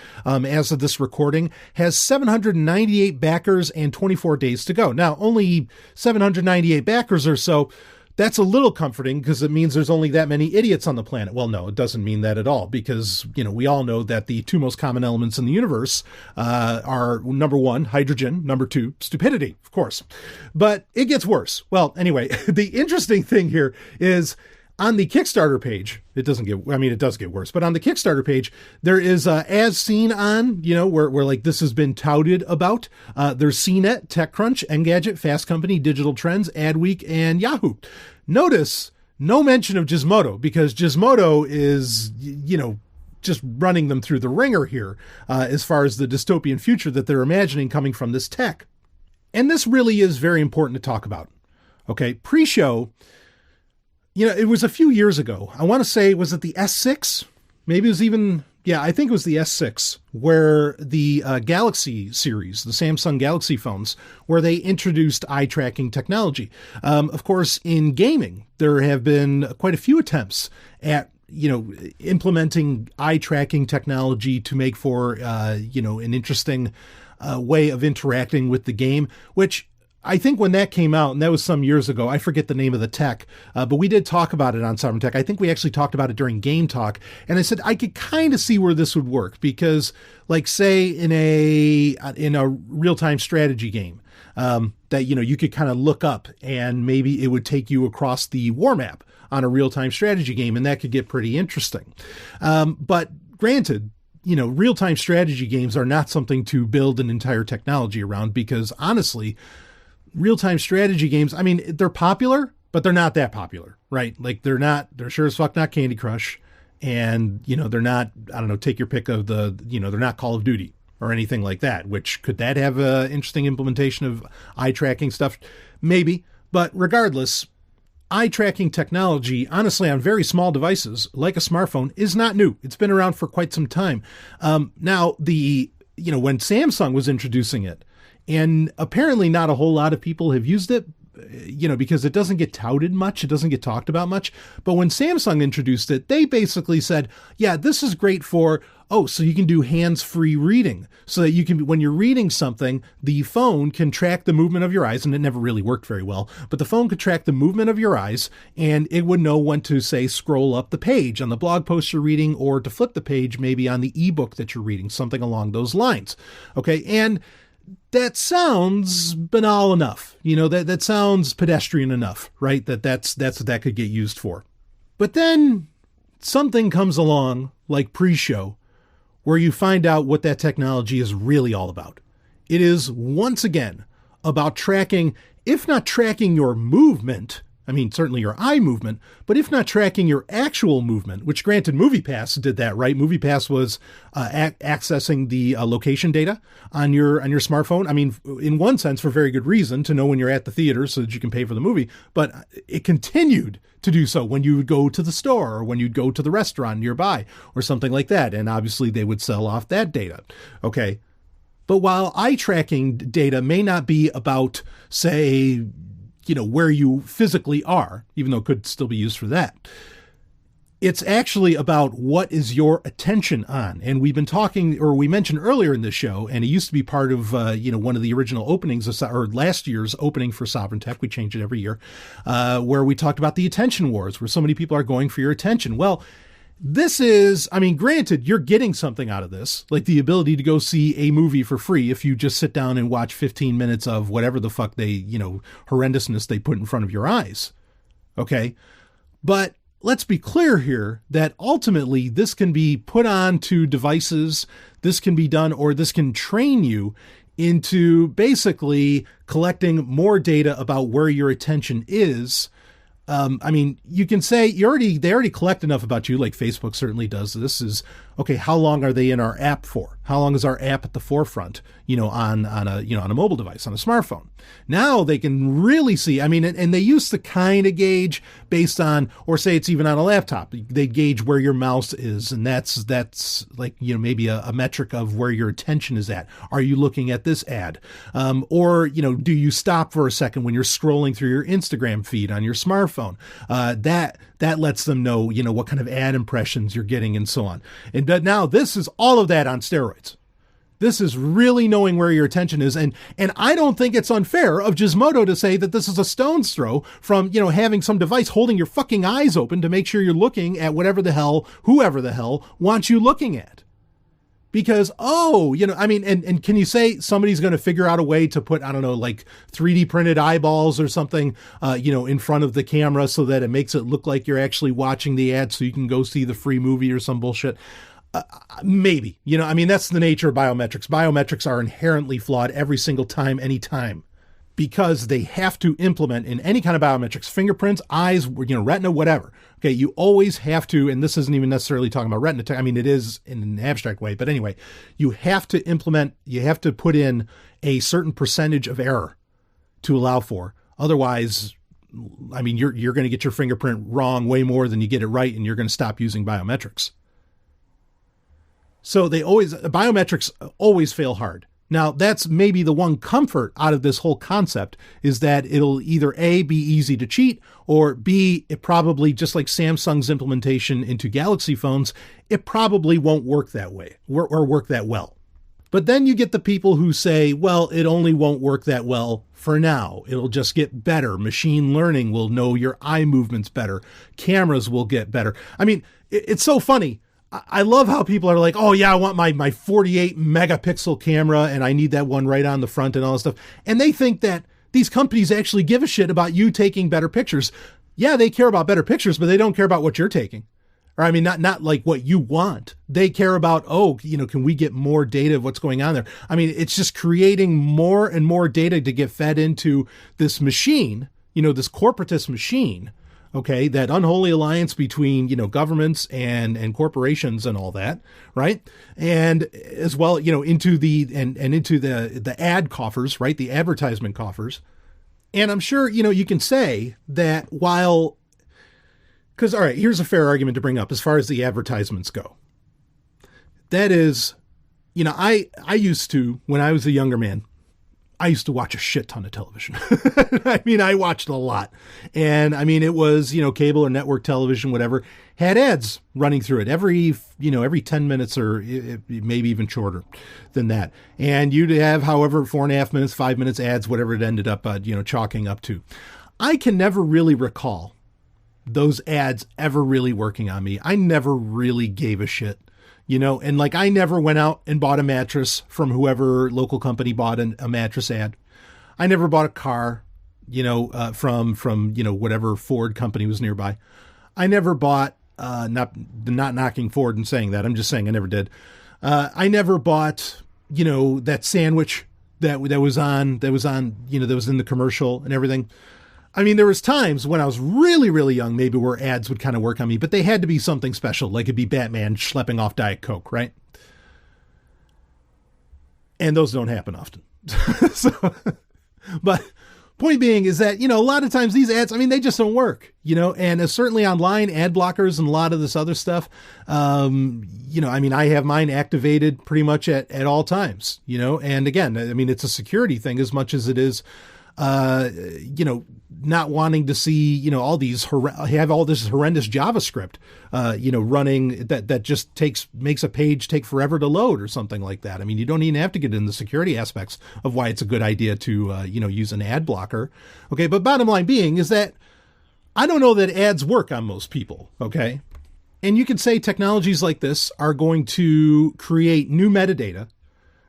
S2: as of this recording. Has 798 backers and 24 days to go. Now, only 798 backers or so. That's a little comforting because it means there's only that many idiots on the planet. Well, no, it doesn't mean that at all because, you know, we all know that the two most common elements in the universe are, number one, hydrogen, number two, stupidity, of course. But it gets worse. Well, anyway, the interesting thing here is on the Kickstarter page, it does get worse, but on the Kickstarter page, there is as seen on, you know, where like this has been touted about. There's CNET, TechCrunch, Engadget, Fast Company, Digital Trends, Adweek, and Yahoo. Notice no mention of Gizmodo because Gizmodo is, you know, just running them through the ringer here as far as the dystopian future that they're imagining coming from this tech. And this really is very important to talk about. Okay, pre-show. You know, it was a few years ago. I want to say, was it the S6? Maybe it was even, yeah, I think it was the S6, where the Galaxy series, the Samsung Galaxy phones, where they introduced eye tracking technology. Of course, in gaming, there have been quite a few attempts at, you know, implementing eye tracking technology to make for, you know, an interesting way of interacting with the game, which I think when that came out, and that was some years ago, I forget the name of the tech, but we did talk about it on Sovryn Tech. I think we actually talked about it during Game Talk, and I said I could kind of see where this would work because, like, say in a real-time strategy game, that, you know, you could kind of look up and maybe it would take you across the war map on a real-time strategy game, and that could get pretty interesting. But granted, real-time strategy games are not something to build an entire technology around, because honestly, real-time strategy games, I mean, they're popular, but they're not that popular, right? Like they're sure as fuck not Candy Crush. And, they're not, I don't know, take your pick of they're not Call of Duty or anything like that, which could that have an interesting implementation of eye tracking stuff? Maybe. But regardless, eye tracking technology, honestly, on very small devices like a smartphone is not new. It's been around for quite some time. Now, when Samsung was introducing it, and apparently not a whole lot of people have used it, because it doesn't get touted much. It doesn't get talked about much. But when Samsung introduced it, they basically said, yeah, this is great for, so you can do hands-free reading, so that you can, when you're reading something, the phone can track the movement of your eyes. And it never really worked very well, but the phone could track the movement of your eyes, and it would know when to, say, scroll up the page on the blog post you're reading, or to flip the page maybe on the ebook that you're reading, something along those lines. Okay. And that sounds banal enough, that sounds pedestrian enough, right? That's what that could get used for. But then something comes along like pre-show where you find out what that technology is really all about. It is once again about tracking, if not tracking your movement, I mean, certainly your eye movement, but if not tracking your actual movement, which granted MoviePass did that, right? MoviePass was accessing the location data on your smartphone. I mean, in one sense, for very good reason, to know when you're at the theater so that you can pay for the movie. But it continued to do so when you would go to the store, or when you'd go to the restaurant nearby or something like that. And obviously they would sell off that data. Okay. But while eye tracking data may not be about, say, where you physically are, even though it could still be used for that, it's actually about what is your attention on. And we've been talking, or we mentioned earlier in this show, and it used to be part of, one of the original openings, or last year's opening for Sovryn Tech. We change it every year, where we talked about the attention wars, where so many people are going for your attention. Well, this is, I mean, granted, you're getting something out of this, like the ability to go see a movie for free if you just sit down and watch 15 minutes of whatever the fuck they, horrendousness they put in front of your eyes. Okay. But let's be clear here that ultimately this can be put on to devices. This can be done, or this can train you into basically collecting more data about where your attention is. I mean, you can say they already collect enough about you, like Facebook certainly does. This is, okay, how long are they in our app for? How long is our app at the forefront, on a mobile device, on a smartphone? Now they can really see, I mean, and they used to kind of gauge based on, or say it's even on a laptop, they gauge where your mouse is. And that's like, maybe a metric of where your attention is at. Are you looking at this ad? Or, do you stop for a second when you're scrolling through your Instagram feed on your smartphone? That lets them know, what kind of ad impressions you're getting and so on. And but now this is all of that on steroids. This is really knowing where your attention is. And I don't think it's unfair of Gizmodo to say that this is a stone's throw from, having some device holding your fucking eyes open to make sure you're looking at whoever the hell wants you looking at. Because, and can you say somebody's going to figure out a way to put, I don't know, like 3D printed eyeballs or something, in front of the camera so that it makes it look like you're actually watching the ad so you can go see the free movie or some bullshit? Maybe, that's the nature of biometrics. Biometrics are inherently flawed every single time, anytime, because they have to implement in any kind of biometrics, fingerprints, eyes, retina, whatever. Okay. You always have to, and this isn't even necessarily talking about retina. I mean, it is in an abstract way, but anyway, you have to put in a certain percentage of error to allow for. Otherwise, I mean, you're going to get your fingerprint wrong way more than you get it right. And you're going to stop using biometrics. So biometrics always fail hard. Now, that's maybe the one comfort out of this whole concept, is that it'll either A, be easy to cheat, or B, it probably, just like Samsung's implementation into Galaxy phones, it probably won't work that way or work that well. But then you get the people who say, well, it only won't work that well for now. It'll just get better. Machine learning will know your eye movements better. Cameras will get better. I mean, it's so funny. I love how people are like, oh yeah, I want my 48 megapixel camera and I need that one right on the front and all this stuff. And they think that these companies actually give a shit about you taking better pictures. Yeah, they care about better pictures, but they don't care about what you're taking. Or I mean, not like what you want. They care about, can we get more data of what's going on there? I mean, it's just creating more and more data to get fed into this machine, this corporatist machine, okay, that unholy alliance between, governments and corporations and all that, right? And as well, into into the ad coffers, right? The advertisement coffers. And I'm sure, you can say that because, all right, here's a fair argument to bring up as far as the advertisements go. That is, I used to, when I was a younger man, I used to watch a shit ton of television. I mean, I watched a lot. And I mean, it was, cable or network television, whatever, had ads running through it every 10 minutes or maybe even shorter than that. And you'd have, however, 4.5 minutes, 5 minutes ads, whatever it ended up, chalking up to. I can never really recall those ads ever really working on me. I never really gave a shit, and like I never went out and bought a mattress from whoever local company bought a mattress ad. I never bought a car, from whatever Ford company was nearby. I never bought, not knocking Ford and saying that. I'm just saying I never did. I never bought, that sandwich that was in the commercial and everything. I mean, there was times when I was really, really young, maybe where ads would kind of work on me, but they had to be something special, like it'd be Batman schlepping off Diet Coke, right? And those don't happen often. But point being is that, a lot of times these ads, I mean, they just don't work, and certainly online ad blockers and a lot of this other stuff, I mean, I have mine activated pretty much at all times, and again, I mean, it's a security thing as much as it is, not wanting to see, all these, have all this horrendous JavaScript, running that just makes a page take forever to load or something like that. I mean, you don't even have to get in the security aspects of why it's a good idea to, use an ad blocker. Okay. But bottom line being is that I don't know that ads work on most people. Okay. And you could say technologies like this are going to create new metadata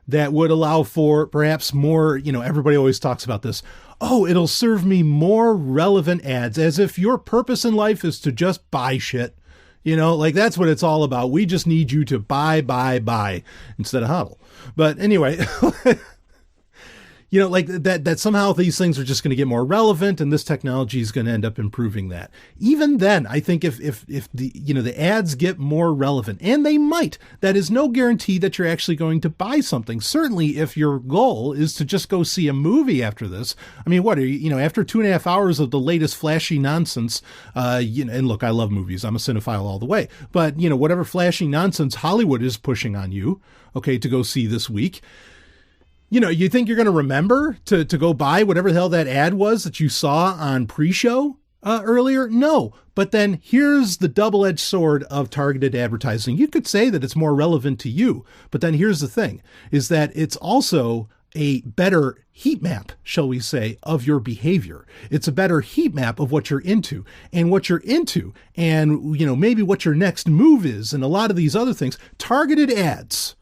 S2: that would allow for perhaps more, everybody always talks about this. Oh, it'll serve me more relevant ads, as if your purpose in life is to just buy shit. Like that's what it's all about. We just need you to buy instead of hodl. But anyway, like that somehow these things are just going to get more relevant and this technology is going to end up improving that. Even then, I think if the ads get more relevant, and they might, that is no guarantee that you're actually going to buy something. Certainly if your goal is to just go see a movie after this, I mean, what are you, after 2.5 hours of the latest flashy nonsense, and look, I love movies. I'm a cinephile all the way, but whatever flashy nonsense Hollywood is pushing on you, okay, to go see this week, you think you're going to remember to go buy whatever the hell that ad was that you saw on pre-show earlier? No. But then here's the double-edged sword of targeted advertising. You could say that it's more relevant to you, but then here's the thing, is that it's also a better heat map, shall we say, of your behavior. It's a better heat map of what you're into and maybe what your next move is and a lot of these other things. Targeted ads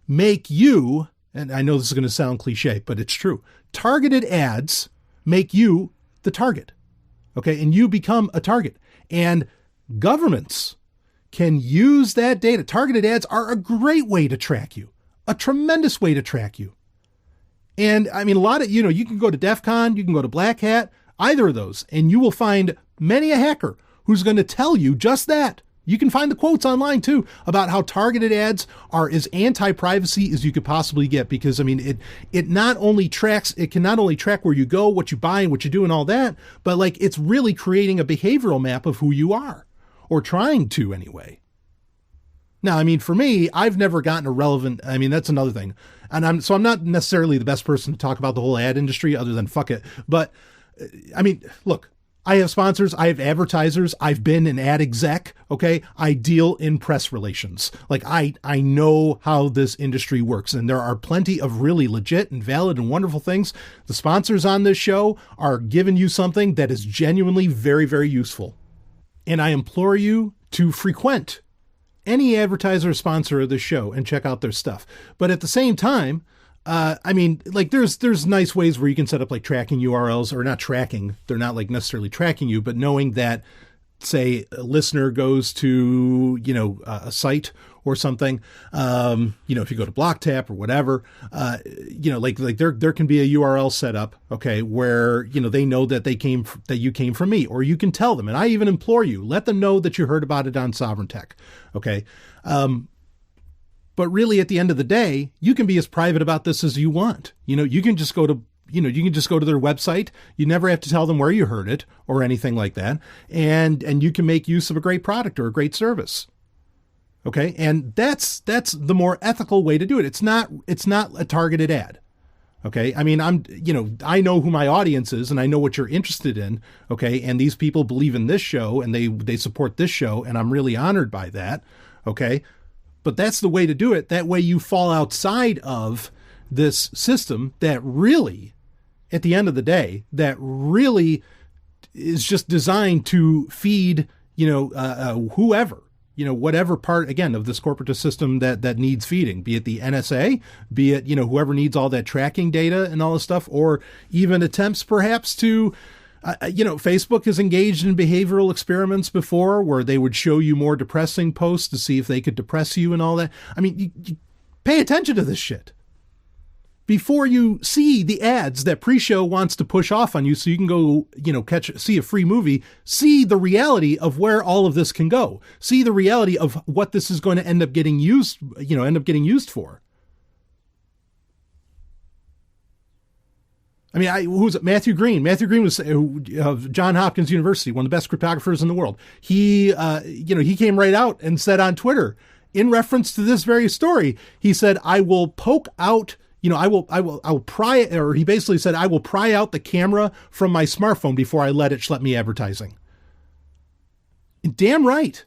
S2: make you, and I know this is going to sound cliche, but it's true. Targeted ads make you the target. Okay. And you become a target, and governments can use that data. Targeted ads are a great way to track you, a tremendous way to track you. And I mean, a lot of, you can go to DEF CON, you can go to Black Hat, either of those, and you will find many a hacker who's going to tell you just that. You can find the quotes online too about how targeted ads are as anti-privacy as you could possibly get, because I mean, it can not only track where you go, what you buy, and what you do and all that, but like it's really creating a behavioral map of who you are, or trying to anyway. Now, I mean, for me, I've never gotten that's another thing. And I'm not necessarily the best person to talk about the whole ad industry other than fuck it. But I mean, look, I have sponsors, I have advertisers, I've been an ad exec, okay? I deal in press relations. Like I know how this industry works, and there are plenty of really legit and valid and wonderful things. The sponsors on this show are giving you something that is genuinely very, very useful. And I implore you to frequent any advertiser or sponsor of this show and check out their stuff. But at the same time, I mean, like there's nice ways where you can set up like tracking URLs, or not tracking. They're not like necessarily tracking you, but knowing that say a listener goes to, a site or something, if you go to BlockTap or whatever, there can be a URL set up, okay, where, they know that that you came from me, or you can tell them. And I even implore you, let them know that you heard about it on Sovryn Tech. Okay. But really at the end of the day, you can be as private about this as you want. You can just go to their website. You never have to tell them where you heard it or anything like that. And you can make use of a great product or a great service. Okay. And that's the more ethical way to do it. It's not a targeted ad. Okay. I mean, I know who my audience is and I know what you're interested in. Okay. And these people believe in this show and they support this show. And I'm really honored by that. Okay. But that's the way to do it. That way you fall outside of this system that really, at the end of the day, that really is just designed to feed, whoever, whatever part, again, of this corporatist system that needs feeding, be it the NSA, be it, whoever needs all that tracking data and all this stuff, or even attempts perhaps to, Facebook has engaged in behavioral experiments before where they would show you more depressing posts to see if they could depress you and all that. I mean, you pay attention to this shit before you see the ads that pre-show wants to push off on you so you can go, see a free movie, see the reality of where all of this can go, see the reality of what this is going to end up getting used for. I mean, who was it? Matthew Green. Matthew Green was of Johns Hopkins University, one of the best cryptographers in the world. He came right out and said on Twitter, in reference to this very story, he said, I will poke out, I will pry, or he basically said, I will pry out the camera from my smartphone before I let it schlep me advertising. And damn right.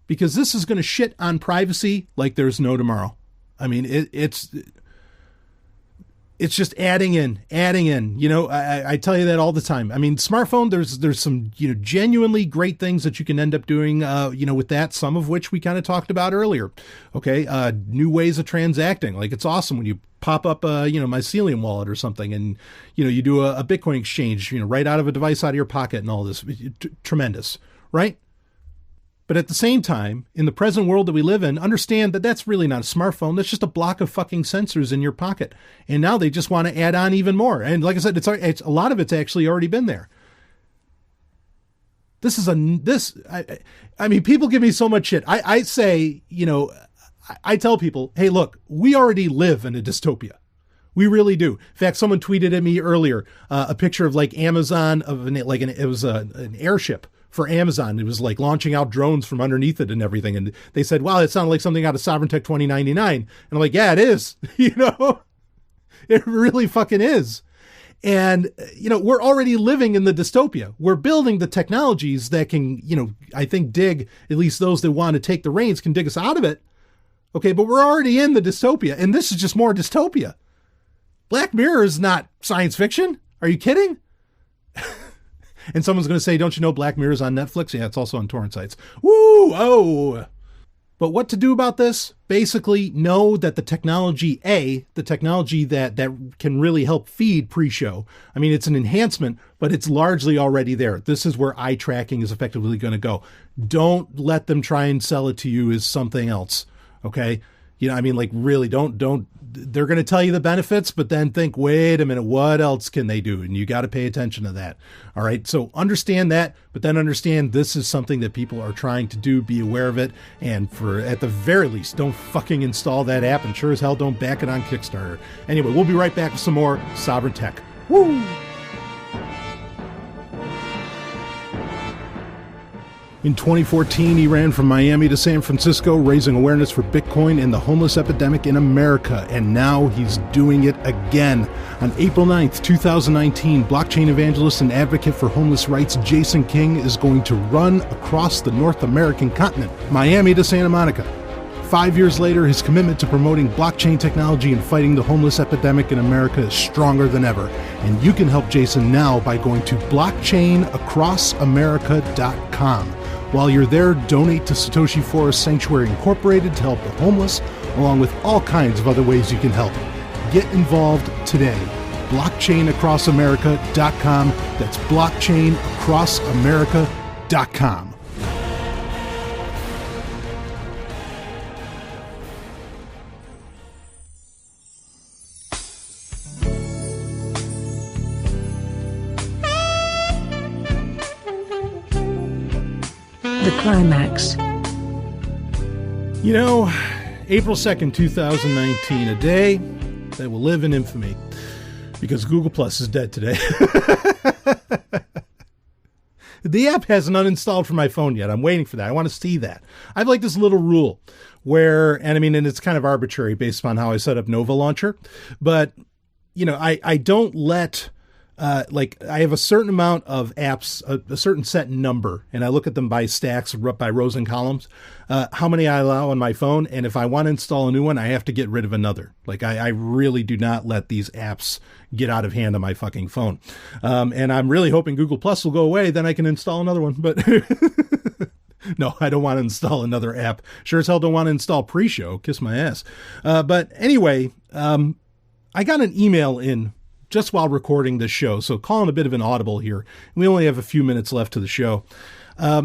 S2: Because this is going to shit on privacy like there's no tomorrow. I mean, it's just adding in. I tell you that all the time. I mean, smartphone, there's some, genuinely great things that you can end up doing, with that, some of which we kind of talked about earlier. Okay. New ways of transacting. Like, it's awesome when you pop up, Mycelium wallet or something and, you do a Bitcoin exchange, right out of a device out of your pocket and all this. Tremendous, right? But at the same time, in the present world that we live in, understand that that's really not a smartphone. That's just a block of fucking sensors in your pocket. And now they just want to add on even more. And like I said, it's a lot of it's actually already been there. I mean, people give me so much shit. I say, I tell people, hey, look, we already live in a dystopia. We really do. In fact, someone tweeted at me earlier a picture of like Amazon it was an airship for Amazon. It was like launching out drones from underneath it and everything. And they said, wow, it sounded like something out of Sovryn Tech 2099. And I'm like, yeah, it is. It really fucking is. And, we're already living in the dystopia. We're building the technologies that can, I think dig, at least those that want to take the reins can dig us out of it. Okay. But we're already in the dystopia, and this is just more dystopia. Black Mirror is not science fiction. Are you kidding? And someone's going to say, don't you know Black Mirror is on Netflix? Yeah, it's also on torrent sites. Woo! Oh! But what to do about this? Basically, know that the technology that can really help feed pre-show. I mean, it's an enhancement, but it's largely already there. This is where eye tracking is effectively going to go. Don't let them try and sell it to you as something else. Okay? Really don't, they're going to tell you the benefits, but then think, wait a minute, what else can they do? And you got to pay attention to that. All right. So understand that, but then understand this is something that people are trying to do. Be aware of it. And at the very least, don't fucking install that app, and sure as hell don't back it on Kickstarter. Anyway, we'll be right back with some more Sovryn Tech. Woo! In 2014, he ran from Miami to San Francisco, raising awareness for Bitcoin and the homeless epidemic in America, and now he's doing it again. On April 9th, 2019, blockchain evangelist and advocate for homeless rights Jason King is going to run across the North American continent, Miami to Santa Monica. 5 years later, his commitment to promoting blockchain technology and fighting the homeless epidemic in America is stronger than ever. And you can help Jason now by going to blockchainacrossamerica.com. While you're there, donate to Satoshi Forest Sanctuary Incorporated to help the homeless, along with all kinds of other ways you can help. Get involved today. blockchainacrossamerica.com. That's blockchainacrossamerica.com. SovrynTech.com.
S3: The Climax.
S2: You know, April 2nd, 2019, a day that will live in infamy because Google Plus is dead today. The app hasn't uninstalled from my phone yet. I'm waiting for that. I want to see that. I have like this little rule where, and it's kind of arbitrary based upon how I set up Nova Launcher, but, I don't let... I have a certain amount of apps, a certain set number, and I look at them by stacks, by rows and columns, how many I allow on my phone. And if I want to install a new one, I have to get rid of another. I really do not let these apps get out of hand on my fucking phone. And I'm really hoping Google Plus will go away. Then I can install another one. But no, I don't want to install another app. Sure as hell don't want to install Pre-Show. Kiss my ass. But anyway, I got an email in just while recording this show, so calling a bit of an audible here. We only have a few minutes left to the show.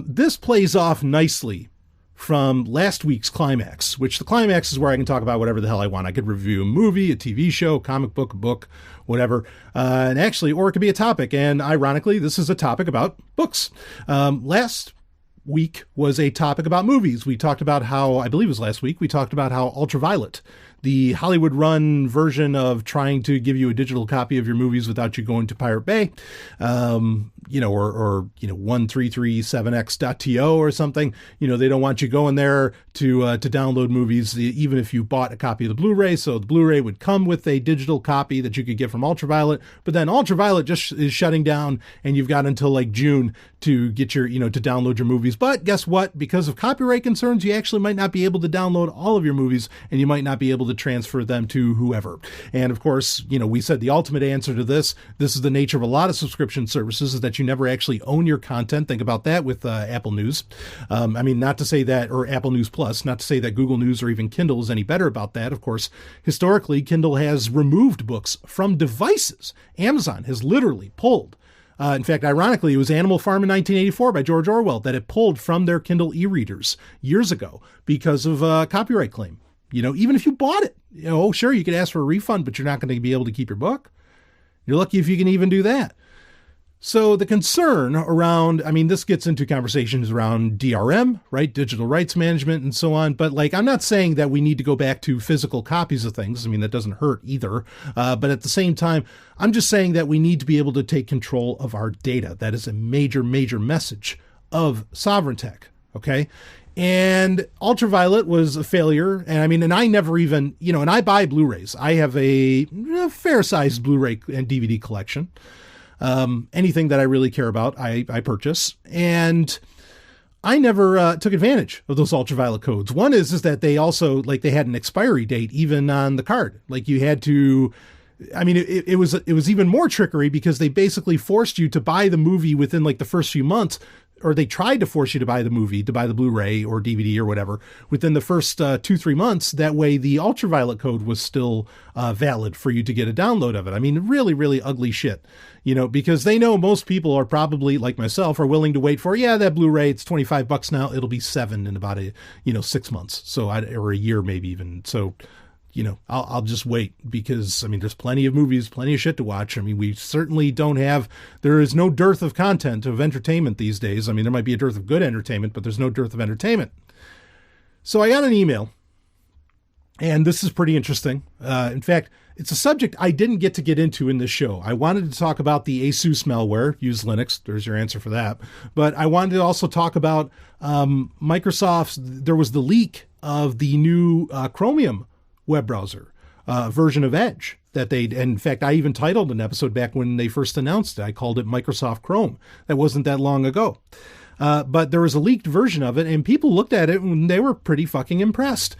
S2: This plays off nicely from last week's Climax, which the Climax is where I can talk about whatever the hell I want. I could review a movie, a TV show, comic book, a book, whatever. And actually, or it could be a topic. And ironically, this is a topic about books. Last week was a topic about movies. We talked about how, I believe it was last week, we talked about how Ultraviolet, the Hollywood run version of trying to give you a digital copy of your movies without you going to Pirate Bay, or 1337x.to or something. They don't want you going there to download movies, even if you bought a copy of the Blu-ray. So the Blu-ray would come with a digital copy that you could get from Ultraviolet, but then Ultraviolet just is shutting down and you've got until like June to get your, to download your movies. But guess what? Because of copyright concerns, you actually might not be able to download all of your movies and you might not be able to transfer them to whoever. And of course, we said the ultimate answer to this is the nature of a lot of subscription services, is that you never actually own your content. Think about that with Apple News. Not to say that, or Apple News Plus, not to say that Google News or even Kindle is any better about that. Of course, historically, Kindle has removed books from devices. Amazon has literally pulled. In fact, ironically, it was Animal Farm in 1984 by George Orwell that it pulled from their Kindle e-readers years ago because of a copyright claim. Even if you bought it, sure, you could ask for a refund, but you're not going to be able to keep your book. You're lucky if you can even do that. So the concern around, this gets into conversations around DRM, right? Digital rights management and so on. But I'm not saying that we need to go back to physical copies of things. that doesn't hurt either. But at the same time, I'm just saying that we need to be able to take control of our data. That is a major, major message of Sovryn Tech. Okay. And Ultraviolet was a failure. And I never even, and I buy Blu-rays. I have a fair sized Blu-ray and DVD collection. Anything that I really care about, I purchase. And I never took advantage of those Ultraviolet codes. One is that they also, they had an expiry date even on the card. You had to, it was even more trickery because they basically forced you to buy the movie within the first few months, or they tried to force you to buy the movie, to buy the Blu-ray or DVD or whatever within the first 2-3 months. That way the Ultraviolet code was still valid for you to get a download of it. Really, really ugly shit, because they know most people are probably, like myself, are willing to wait for, that Blu-ray, it's $25 now. It'll be $7 in about 6 months. So or a year, maybe even. So, I'll just wait because, there's plenty of movies, plenty of shit to watch. We certainly don't have, there is no dearth of content, of entertainment these days. There might be a dearth of good entertainment, but there's no dearth of entertainment. So I got an email, and this is pretty interesting. In fact, it's a subject I didn't get into in this show. I wanted to talk about the ASUS malware, use Linux. There's your answer for that. But I wanted to also talk about Microsoft's, there was the leak of the new Chromium web browser version of Edge that and in fact, I even titled an episode back when they first announced it. I called it Microsoft Chrome. That wasn't that long ago. But there was a leaked version of it and people looked at it and they were pretty fucking impressed.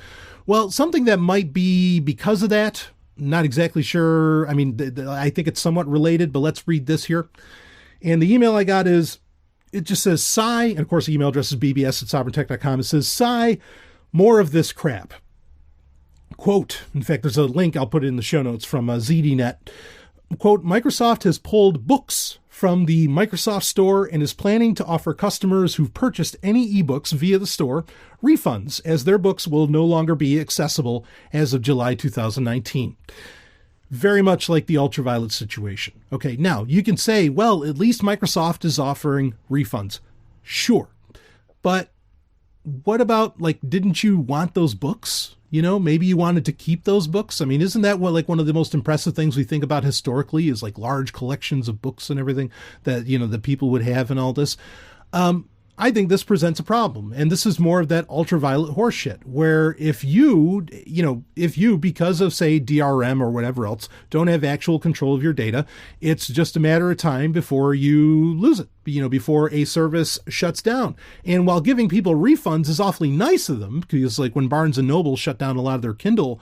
S2: Well, something that might be because of that, not exactly sure. I think it's somewhat related, but let's read this here. And the email I got is, it just says, sigh. And of course, the email address is bbs@sovryntech.com. It says, sigh, more of this crap. Quote, in fact, there's a link, I'll put it in the show notes from ZDNet. Quote, Microsoft has pulled books from the Microsoft Store and is planning to offer customers who've purchased any ebooks via the store refunds, as their books will no longer be accessible as of July 2019. Very much like the Ultraviolet situation. Okay, now you can say, well, at least Microsoft is offering refunds. Sure. But what about, like, didn't you want those books? You know, maybe you wanted to keep those books. I mean, isn't that what, like, one of the most impressive things we think about historically is like large collections of books and everything that, you know, that people would have and all this. I think this presents a problem. And this is more of that ultraviolet horseshit, where if you, because of, say, DRM or whatever else, don't have actual control of your data, it's just a matter of time before you lose it, before a service shuts down. And while giving people refunds is awfully nice of them, because like when Barnes & Noble shut down a lot of their Kindle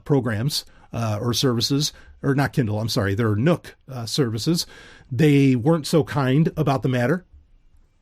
S2: programs or services, or not Kindle, I'm sorry, their Nook services, they weren't so kind about the matter.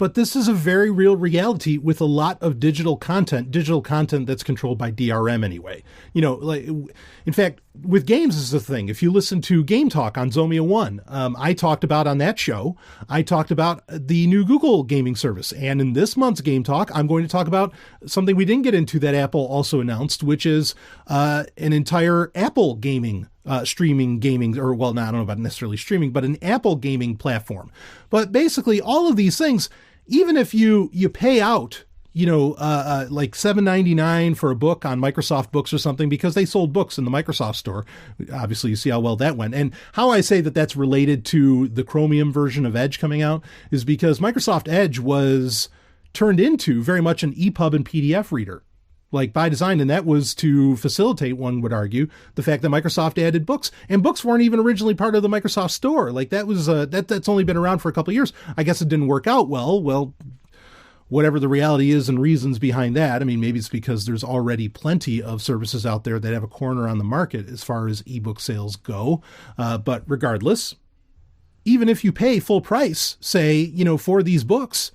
S2: But this is a very real reality with a lot of digital content that's controlled by DRM anyway. In fact, with games is the thing. If you listen to Game Talk on Zomia 1, I talked about on that show, I talked about the new Google gaming service. And in this month's Game Talk, I'm going to talk about something we didn't get into that Apple also announced, which is an entire Apple gaming streaming gaming, or well, no, I don't know about necessarily streaming, but an Apple gaming platform. But basically all of these things, even if you pay out, like $7.99 for a book on Microsoft Books or something, because they sold books in the Microsoft Store. Obviously, you see how well that went. And how I say that that's related to the Chromium version of Edge coming out is because Microsoft Edge was turned into very much an EPUB and PDF reader, like by design. And that was to facilitate, one would argue, the fact that Microsoft added books, and books weren't even originally part of the Microsoft Store. Like that was, that's only been around for a couple of years. I guess it didn't work out well. Well, whatever the reality is and reasons behind that. I mean, maybe it's because there's already plenty of services out there that have a corner on the market as far as ebook sales go. But regardless, even if you pay full price, say, for these books,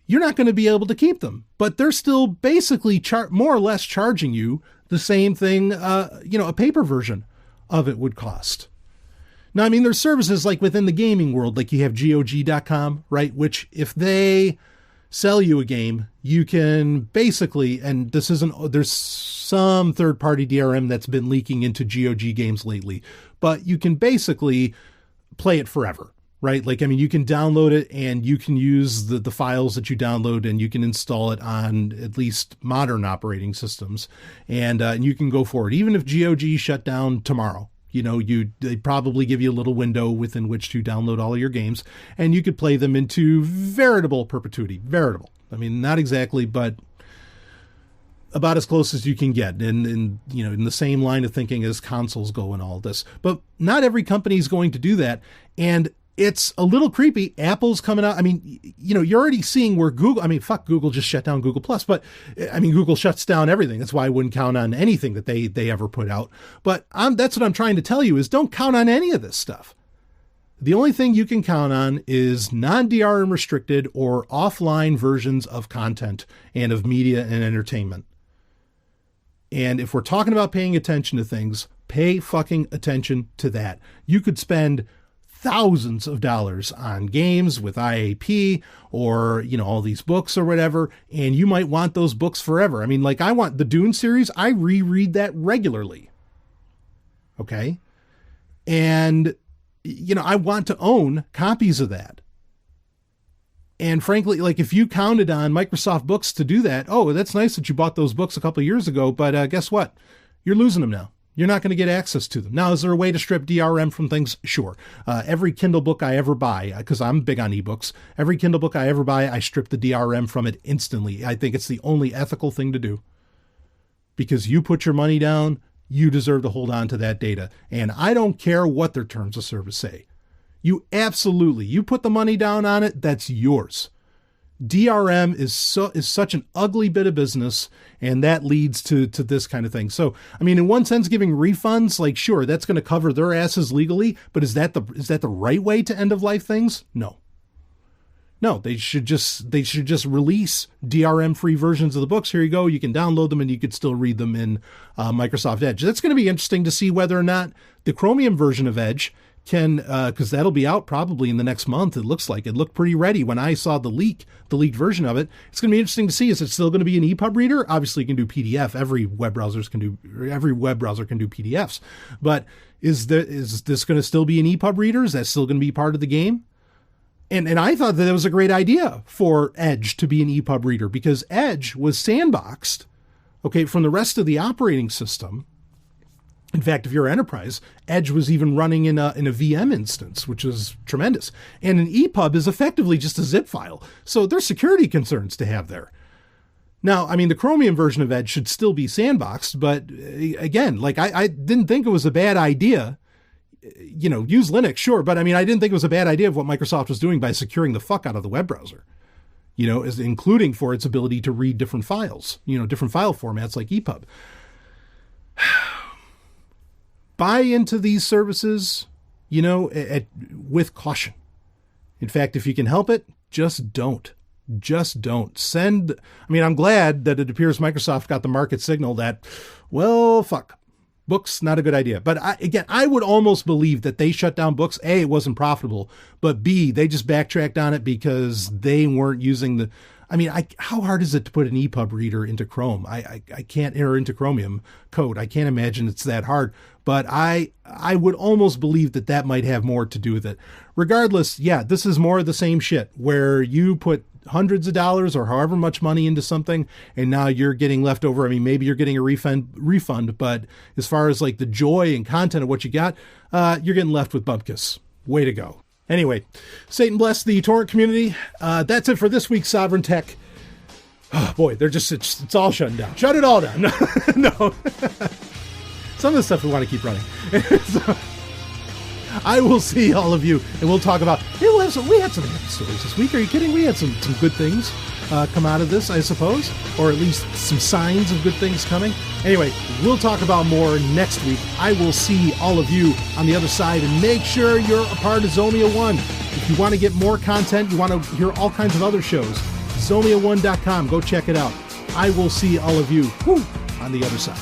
S2: you're not going to be able to keep them, but they're still basically more or less charging you the same thing, a paper version of it would cost. Now, I mean, there's services like within the gaming world, like you have GOG.com, right? Which if they sell you a game, you can basically, and there's some third-party DRM that's been leaking into GOG games lately, but you can basically play it forever. Right? Like, I mean, you can download it and you can use the files that you download and you can install it on at least modern operating systems. And you can go forward. Even if GOG shut down tomorrow, they probably give you a little window within which to download all of your games, and you could play them into veritable perpetuity. Veritable. I mean, not exactly, but about as close as you can get in the same line of thinking as consoles go and all this. But not every company is going to do that. And it's a little creepy. Apple's coming out. I mean, you're already seeing where Google just shut down Google Plus, but I mean, Google shuts down everything. That's why I wouldn't count on anything that they ever put out. But that's what I'm trying to tell you is don't count on any of this stuff. The only thing you can count on is non-DRM restricted or offline versions of content and of media and entertainment. And if we're talking about paying attention to things, pay fucking attention to that. You could spend thousands of dollars on games with IAP or, all these books or whatever, and you might want those books forever. I mean, like I want the Dune series. I reread that regularly. Okay. And, I want to own copies of that. And frankly, like if you counted on Microsoft Books to do that, oh, that's nice that you bought those books a couple of years ago, but guess what? You're losing them now. You're not going to get access to them. Now, is there a way to strip DRM from things? Sure. Every Kindle book I ever buy, because I'm big on ebooks, every Kindle book I ever buy, I strip the DRM from it instantly. I think it's the only ethical thing to do. Because you put your money down, you deserve to hold on to that data. And I don't care what their terms of service say. You put the money down on it, that's yours. DRM is such an ugly bit of business, and that leads to this kind of thing. So, I mean, in one sense, giving refunds, like, sure, that's going to cover their asses legally, but is that the right way to end of life things? No, they should just release DRM free versions of the books. Here you go. You can download them and you could still read them in Microsoft Edge. That's going to be interesting to see whether or not the Chromium version of Edge can, because that'll be out probably in the next month. It looks like it looked pretty ready when I saw the leaked version of it. It's going to be interesting to see. Is it still going to be an EPUB reader? Obviously, it can do PDF. Every web browser can do PDFs. But is this going to still be an EPUB reader? Is that still going to be part of the game? And I thought that it was a great idea for Edge to be an EPUB reader, because Edge was sandboxed, okay, from the rest of the operating system. In fact, if you're enterprise, Edge was even running in a VM instance, which is tremendous. And an EPUB is effectively just a zip file. So there's security concerns to have there. Now, I mean, the Chromium version of Edge should still be sandboxed, but again, like I didn't think it was a bad idea. You know, use Linux, sure, but I mean, I didn't think it was a bad idea of what Microsoft was doing by securing the fuck out of the web browser, you know, including for its ability to read different files, you know, different file formats like EPUB. Buy into these services, you know, with caution. In fact, if you can help it, just don't. Just don't. I'm glad that it appears Microsoft got the market signal that, well, fuck. Books, not a good idea. But I would almost believe that they shut down Books. A, it wasn't profitable, but B, they just backtracked on it because they weren't using how hard is it to put an EPUB reader into Chrome? I can't enter into Chromium code. I can't imagine it's that hard, but I would almost believe that might have more to do with it. Regardless, yeah, this is more of the same shit where you put hundreds of dollars or however much money into something, and now you're getting leftover. I mean, maybe you're getting a refund, but as far as like the joy and content of what you got, you're getting left with bupkis. Way to go. Anyway, Satan bless the torrent community. That's it for this week's Sovryn Tech. Oh boy, it's all shutting down. Shut it all down. No. Some of the stuff we want to keep running. So, I will see all of you, and we'll talk about. Hey, we had some happy stories this week. Are you kidding? We had some good things come out of this, I suppose, or at least some signs of good things coming. Anyway, we'll talk about more next week. I will see all of you on the other side, and make sure you're a part of Zomia One. If you want to get more content, you want to hear all kinds of other shows, Zomia1.com. Go check it out. I will see all of you on the other side.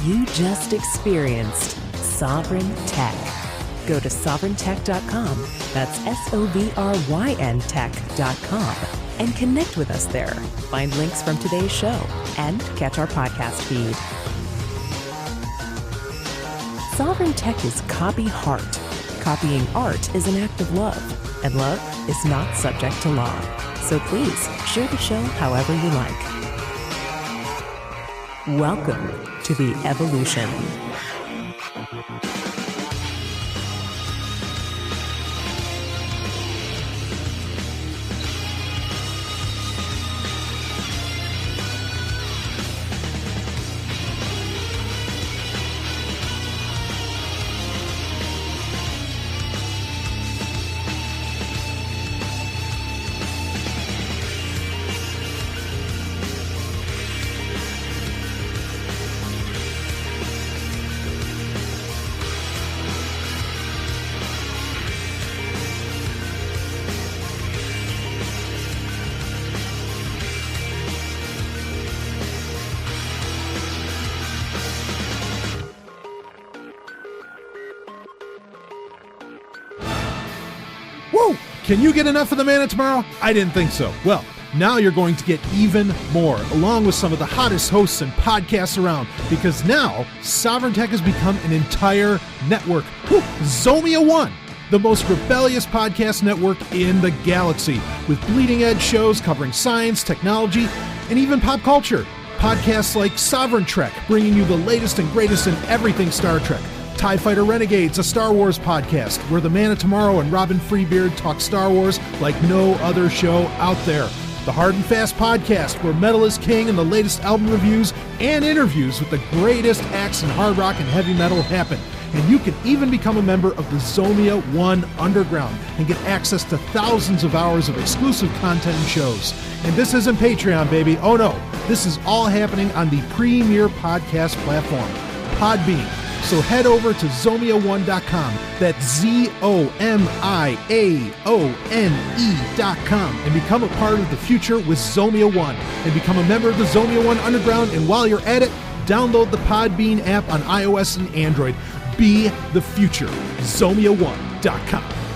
S8: You just experienced Sovryn Tech. Go to sovryntech.com, that's SOVRYN tech.com, and connect with us there. Find links from today's show and catch our podcast feed. Sovryn Tech is copy heart. Copying art is an act of love, and love is not subject to law. So please share the show however you like. Welcome to the evolution.
S2: Can you get enough of the man of tomorrow? I didn't think so. Well, now you're going to get even more, along with some of the hottest hosts and podcasts around, because now Sovryn Tech has become an entire network. Zomia One, the most rebellious podcast network in the galaxy, with bleeding edge shows covering science, technology, and even pop culture. Podcasts like Sovryn Trek, bringing you the latest and greatest in everything Star Trek. TIE Fighter Renegades, a Star Wars podcast, where the Man of Tomorrow and Robin Freebeard talk Star Wars like no other show out there. The Hard and Fast podcast, where metal is king and the latest album reviews and interviews with the greatest acts in hard rock and heavy metal happen. And you can even become a member of the Zomia One Underground and get access to thousands of hours of exclusive content and shows. And this isn't Patreon, baby. Oh no, this is all happening on the premier podcast platform, Podbean. So head over to Zomia1.com, that's ZOMIAONE.com, and become a part of the future with Zomia One, and become a member of the Zomia One Underground. And while you're at it, download the Podbean app on iOS and Android.
S7: Be the future. Zomia1.com.